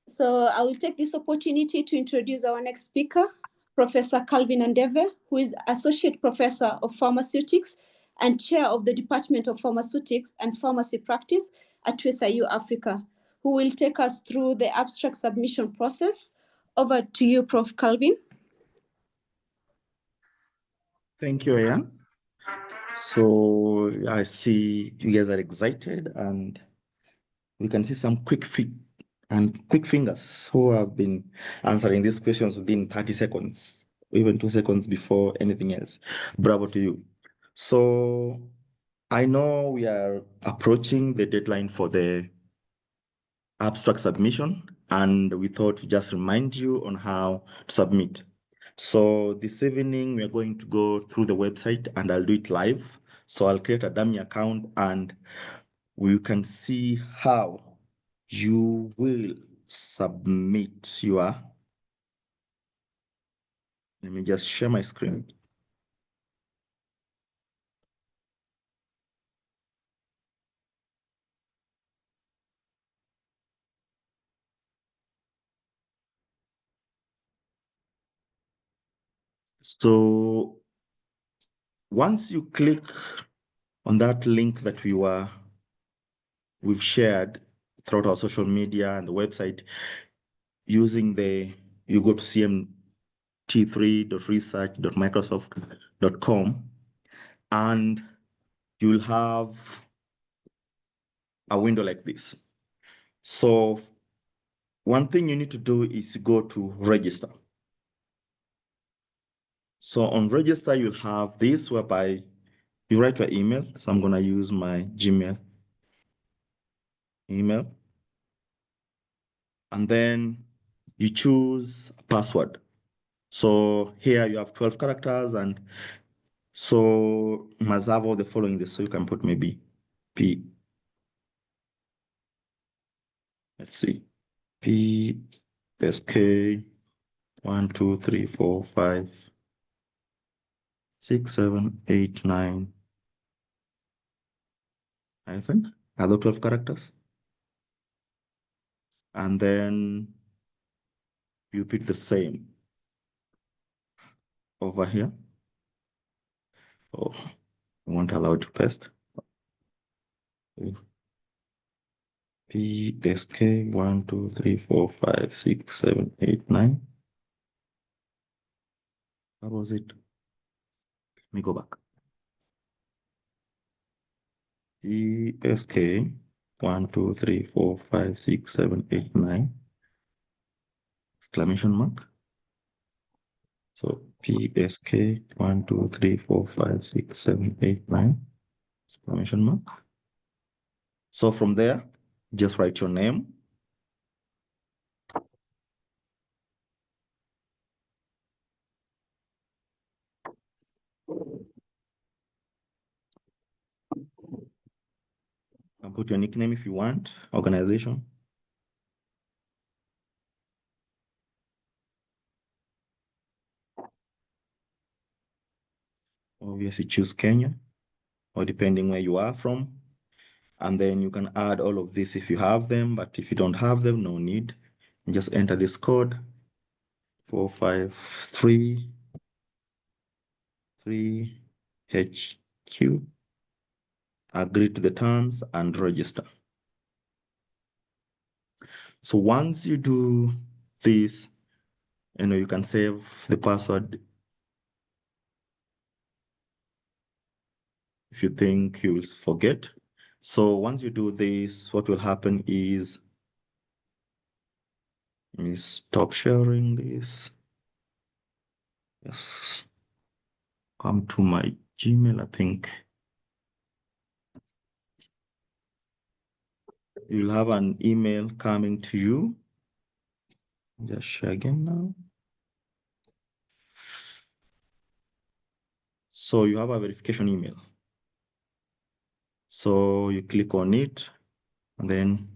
So I will take this opportunity to introduce our next speaker, Professor Calvin Andeve, who is Associate Professor of Pharmaceutics and Chair of the Department of Pharmaceutics and Pharmacy Practice at TUSIU Africa, who will take us through the abstract submission process. Over to you, Prof. Calvin. Thank you, Ayan. So I see you guys are excited, and we can see some quick fingers who have been answering these questions within 30 seconds, even 2 seconds before anything else. Bravo to you. So I know we are approaching the deadline for the abstract submission, and we thought we'd just remind you on how to submit. So this evening, we are going to go through the website, and I'll do it live. So I'll create a dummy account, and we can see how you will submit your, let me just share my screen. So once you click on that link that we've shared throughout our social media and the website, you go to cmt3.research.microsoft.com, and you'll have a window like this. So one thing you need to do is go to register. So on register, you'll have this whereby you write your email. So I'm going to use my Gmail email. And then you choose a password. So here you have 12 characters, and so you must have all the following this. So you can put maybe P. Let's see. P, S, K, 1, 2, 3, 4, 5, 6, 7, 8, 9. Hyphen, other 12 characters. And then you repeat the same over here. Oh, I won't allow it to paste. P, S, K, 1, 2, 3, 4, 5, 6, 7, 8, 9. What was it? Let me go back. P, S, K, 1, 2, 3, 4, 5, 6, 7, 8, 9. Exclamation mark. So PSK 1, 2, 3, 4, 5, 6, 7, 8, 9, exclamation mark. So from there, just write your name. And put your nickname if you want, organization. Obviously choose Kenya, or depending where you are from. And then you can add all of this if you have them, but if you don't have them, no need. Just enter this code 4533HQ. Agree to the terms and register. So once you do this, you can save the password if you think you will forget. So once you do this, what will happen is, let me stop sharing this. Yes. Come to my Gmail, I think. You'll have an email coming to you. Just share again now. So you have a verification email. So you click on it, and then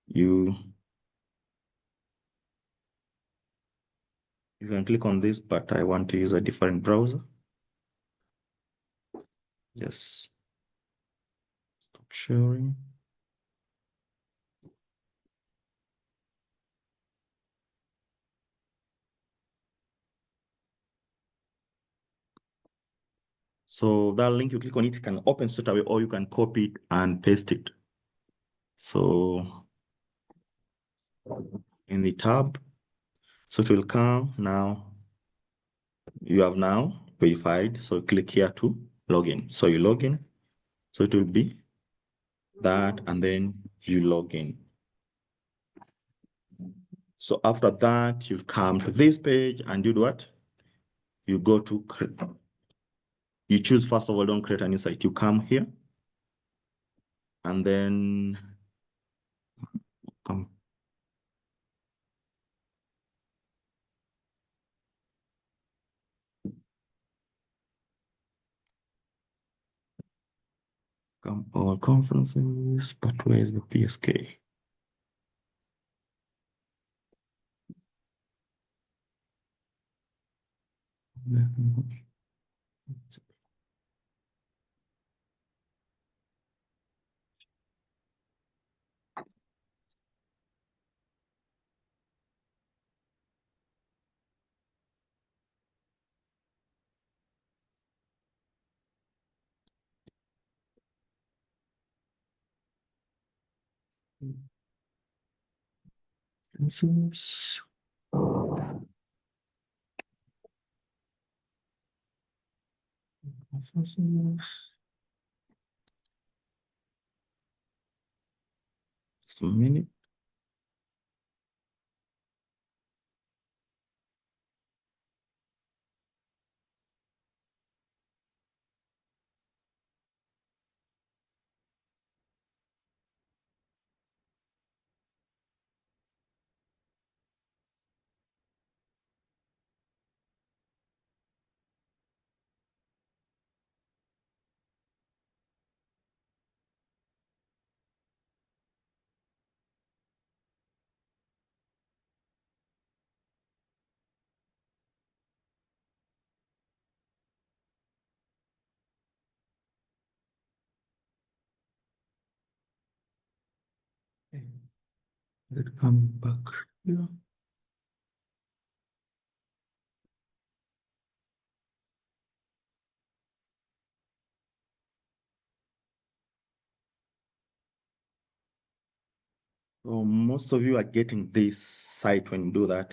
you can click on this, but I want to use a different browser. Just stop sharing. So that link, you click on it, you can open straight away, or you can copy it and paste it. So in the tab, so it will come now. You have now verified. So click here to log in. So you log in. So it will be that, and then you log in. So after that, you'll come to this page and you do what? You go to, you choose, first of all, don't create a new site. You come here and then come. Come all conferences, but where's the PSK? Conferences. Conferences. Just a minute. Let come back here. So most of you are getting this site when you do that,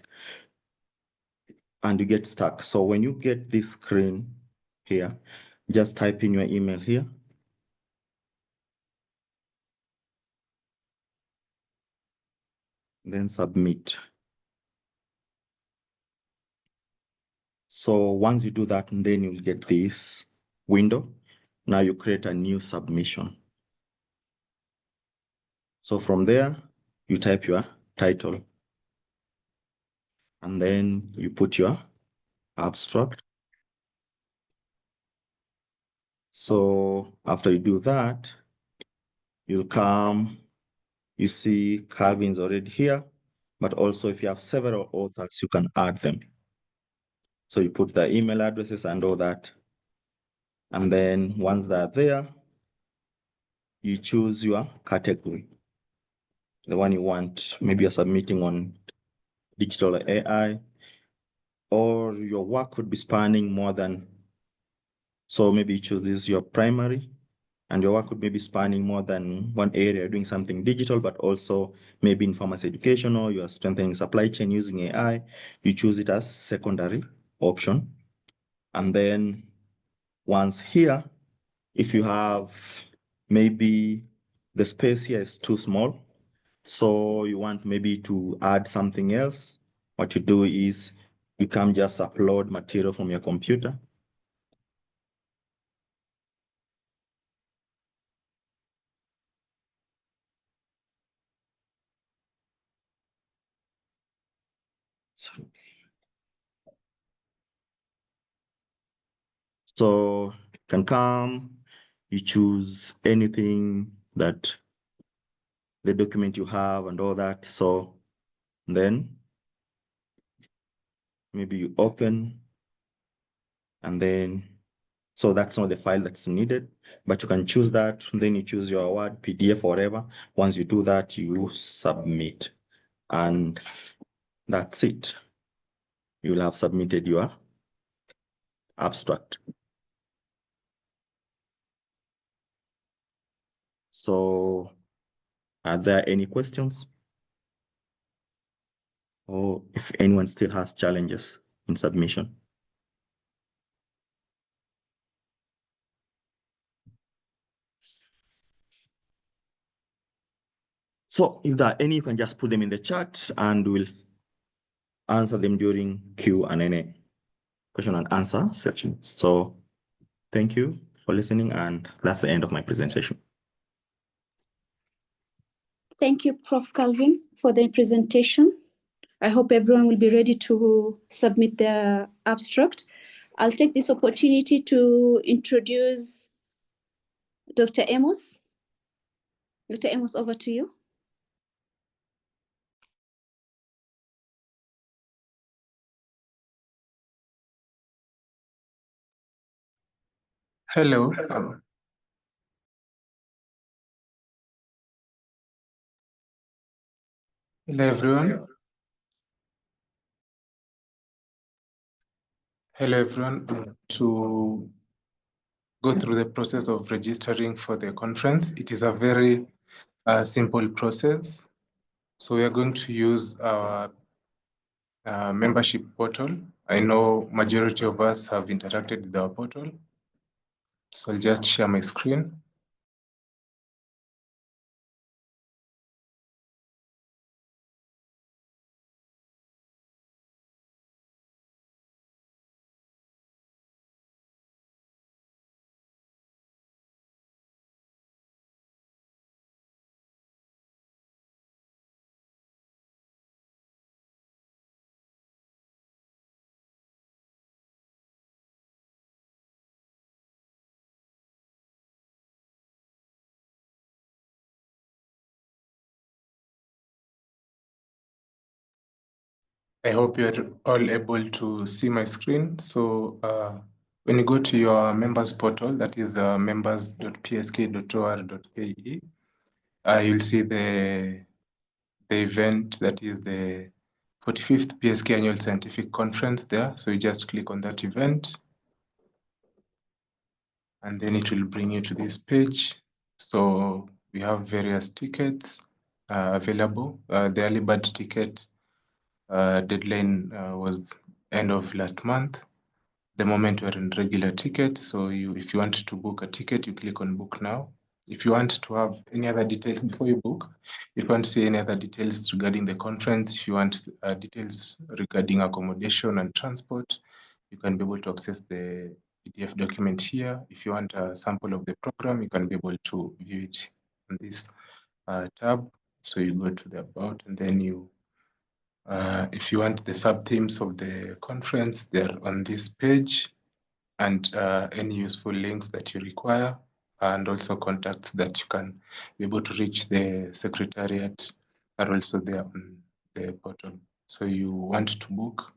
and you get stuck. So when you get this screen here, just type in your email here. Then submit. So once you do that, then you'll get this window. Now you create a new submission. So from there, you type your title. And then you put your abstract. So after you do that, you'll come, you see Calvin's already here, but also if you have several authors, you can add them. So you put the email addresses and all that. And then once they're there, you choose your category, the one you want. Maybe you're submitting on digital AI, or your work could be spanning more than, so maybe you choose this your primary, and your work could maybe spanning more than one area, doing something digital, but also maybe in pharmacy education, or you're strengthening supply chain using AI. You choose it as secondary option. And then once here, if you have maybe the space here is too small, so you want maybe to add something else, what you do is you can just upload material from your computer. So you can come, you choose anything that the document you have and all that. So then maybe you open, and then, so that's not the file that's needed, but you can choose that. Then you choose your Word, PDF, or whatever. Once you do that, you submit, and that's it. You'll have submitted your abstract. So are there any questions? Or if anyone still has challenges in submission? So if there are any, you can just put them in the chat and we'll answer them during Q&A, question and answer section. So thank you for listening, and that's the end of my presentation. Thank you, Prof. Calvin, for the presentation. I hope everyone will be ready to submit their abstract. I'll take this opportunity to introduce Dr. Amos. Dr. Amos, over to you. Hello. Hello, everyone. Hello, everyone. To go through the process of registering for the conference, it is a very simple process. So we are going to use our membership portal. I know majority of us have interacted with our portal. So I'll just share my screen. I hope you're all able to see my screen. So when you go to your members portal, that is members.psk.or.ke, you'll see the event, that is the 45th PSK Annual Scientific Conference there. So you just click on that event, and then it will bring you to this page. So we have various tickets available. The early bird ticket deadline was end of last month. The moment we're in regular ticket, so if you want to book a ticket, you click on book now. If you want to have any other details before you book, if you want to see any other details regarding the conference, if you want details regarding accommodation and transport, you can be able to access the PDF document here. If you want a sample of the program, you can be able to view it on this tab. So you go to the About, and then you, if you want the sub-themes of the conference, they're on this page, and any useful links that you require, and also contacts that you can be able to reach the secretariat are also there on the portal. So you want to book,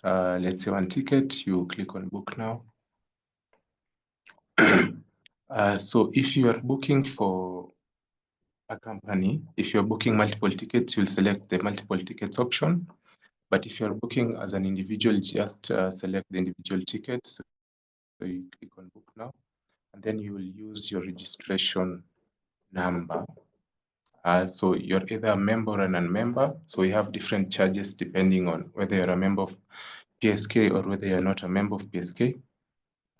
let's say one ticket, you click on book now. So if you are booking for a company, if you're booking multiple tickets, you'll select the multiple tickets option. But if you're booking as an individual, just select the individual ticket. So you click on book now, and then you will use your registration number. So you're either a member or a non-member. So we have different charges depending on whether you're a member of PSK or whether you're not a member of PSK.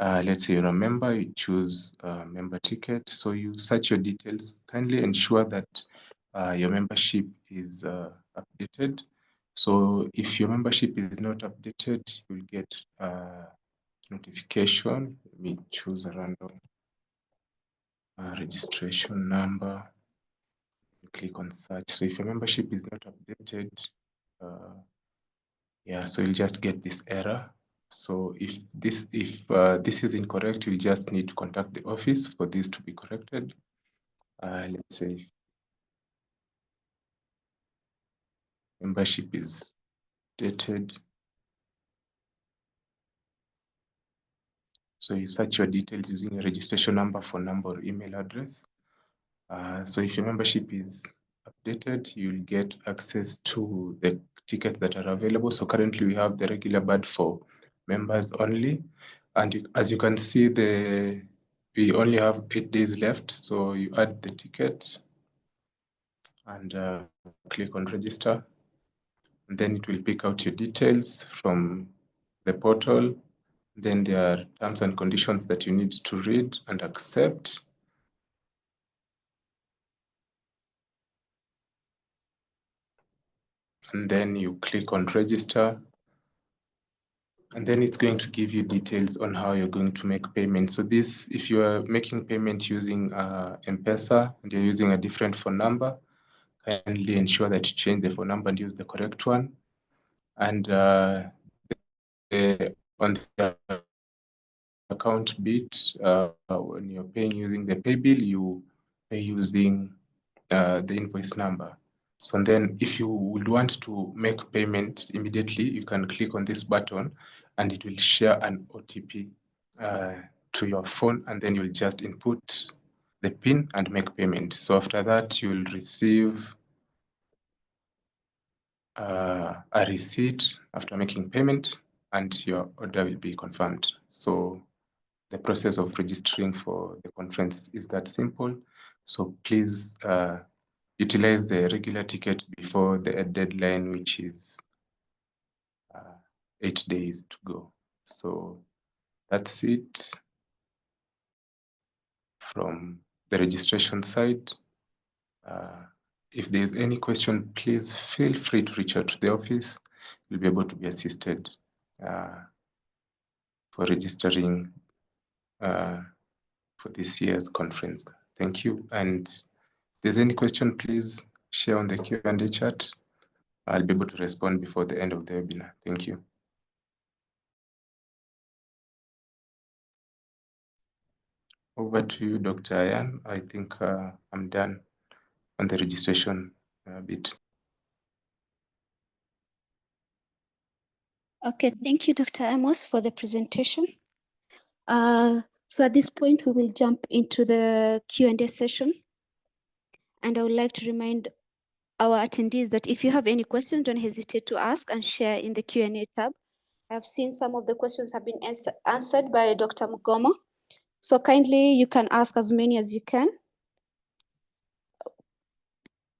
Let's say you're a member, you choose a member ticket. So you search your details. Kindly ensure that your membership is updated. So if your membership is not updated, you'll get a notification. Let me choose a random registration number. Click on search. So if your membership is not updated, yeah, so you'll just get this error. So if this is incorrect, you just need to contact the office for this to be corrected. Let's say membership is dated. So you search your details using a registration number, phone number, or email address. So if your membership is updated, you'll get access to the tickets that are available. So currently we have the regular bird for members only. And as you can see, we only have 8 days left. So you add the ticket and click on register. And then it will pick out your details from the portal. Then there are terms and conditions that you need to read and accept. And then you click on register. And then it's going to give you details on how you're going to make payment. So this, if you are making payment using M-Pesa and you're using a different phone number, kindly ensure that you change the phone number and use the correct one. And on the account bit, when you're paying using the pay bill, you pay using the invoice number. So then if you would want to make payment immediately, you can click on this button and it will share an OTP to your phone, and then you'll just input the PIN and make payment. So after that, you'll receive a receipt after making payment and your order will be confirmed. So the process of registering for the conference is that simple. So please utilize the regular ticket before the deadline, which is 8 days to go. So that's it from the registration side. If there's any question, please feel free to reach out to the office. You'll be able to be assisted for registering for this year's conference. Thank you. And if there's any question, please share on the Q&A chat. I'll be able to respond before the end of the webinar. Thank you. Over to you, Dr. Ayan. I think I'm done on the registration bit. Okay, thank you, Dr. Amos, for the presentation. So at this point, we will jump into the Q&A session. And I would like to remind our attendees that if you have any questions, don't hesitate to ask and share in the Q&A tab. I've seen some of the questions have been answered by Dr. Mugoma. So kindly, you can ask as many as you can.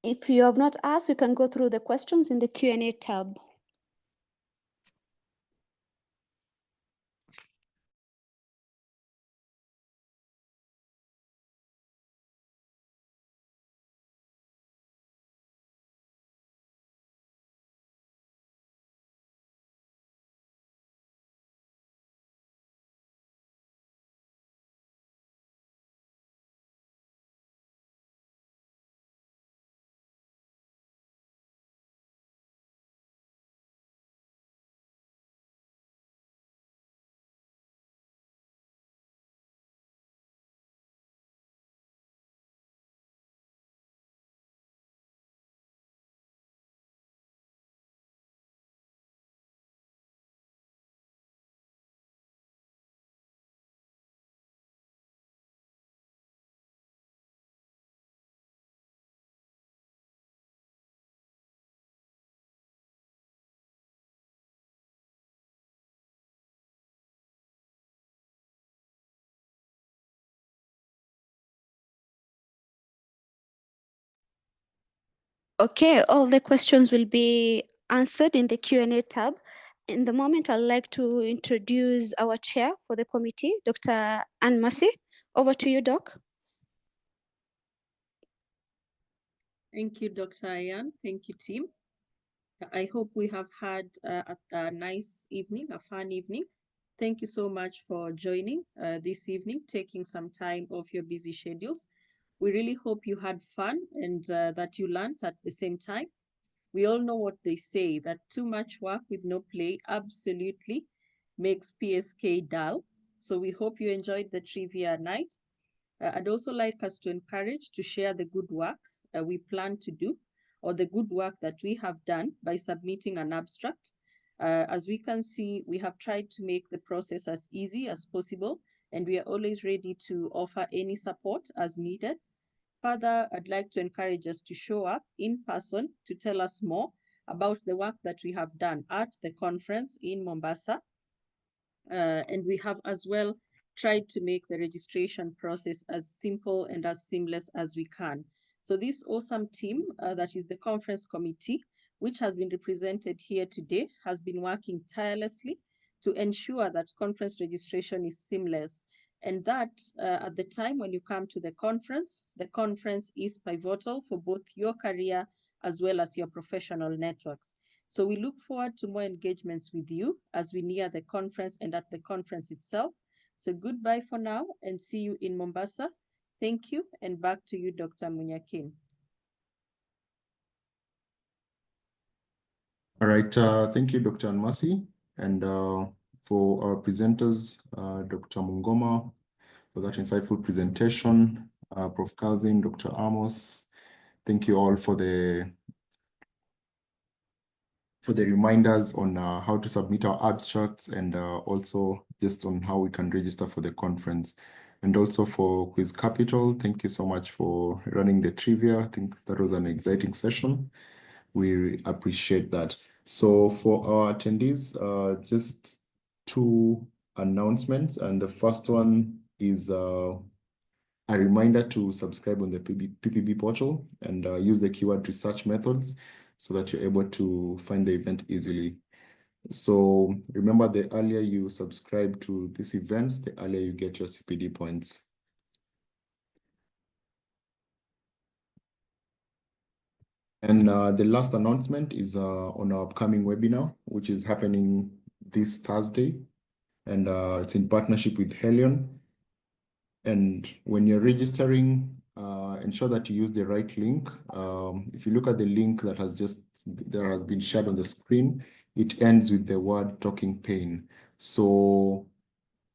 If you have not asked, you can go through the questions in the Q&A tab. Okay, all the questions will be answered in the Q&A tab. In the moment, I'd like to introduce our chair for the committee, Dr. Anne Massey. Over to you, Doc. Thank you, Dr. Ayan. Thank you, team. I hope we have had a nice evening, a fun evening. Thank you so much for joining this evening, taking some time off your busy schedules. We really hope you had fun and that you learned at the same time. We all know what they say, that too much work with no play absolutely makes PSK dull. So we hope you enjoyed the trivia night. I'd also like us to encourage to share the good work we plan to do, or the good work that we have done by submitting an abstract. As we can see, we have tried to make the process as easy as possible, and we are always ready to offer any support as needed. Further, I'd like to encourage us to show up in person to tell us more about the work that we have done at the conference in Mombasa. And we have as well tried to make the registration process as simple and as seamless as we can. So this awesome team that is the conference committee, which has been represented here today, has been working tirelessly to ensure that conference registration is seamless, and that at the time when you come to the conference is pivotal for both your career as well as your professional networks. So we look forward to more engagements with you as we near the conference and at the conference itself. So goodbye for now and see you in Mombasa. Thank you, and back to you, Dr. Munyakin. All right, thank you, Dr. Anmasi. And for our presenters, Dr. Mungoma, for that insightful presentation, Prof. Calvin, Dr. Amos, thank you all for the reminders on how to submit our abstracts, and also just on how we can register for the conference. And also for Quiz Capital, thank you so much for running the trivia. I think that was an exciting session. We appreciate that. So for our attendees, just two announcements. And the first one is a reminder to subscribe on the PPB portal and use the keyword research methods so that you're able to find the event easily. So remember, the earlier you subscribe to these events, the earlier you get your CPD points. And the last announcement is on our upcoming webinar, which is happening this Thursday. And it's in partnership with Helion. And when you're registering, ensure that you use the right link. If you look at the link that has been shared on the screen, it ends with the word talking pain. So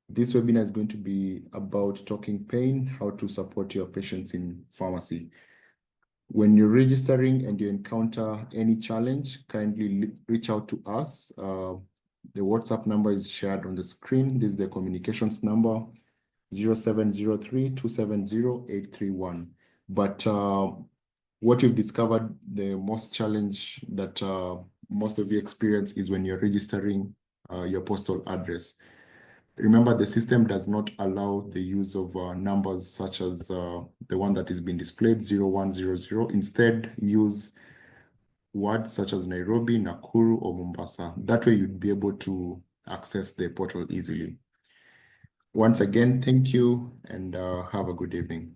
this webinar is going to be about talking pain, how to support your patients in pharmacy. When you're registering and you encounter any challenge, kindly reach out to us. The WhatsApp number is shared on the screen. This is the communications number, 0703-270-831. But what you've discovered, the most challenge that most of you experience is when you're registering your postal address. Remember, the system does not allow the use of numbers such as the one that is being displayed, 0100. Instead, use words such as Nairobi, Nakuru, or Mombasa. That way you'd be able to access the portal easily. Once again, thank you and have a good evening.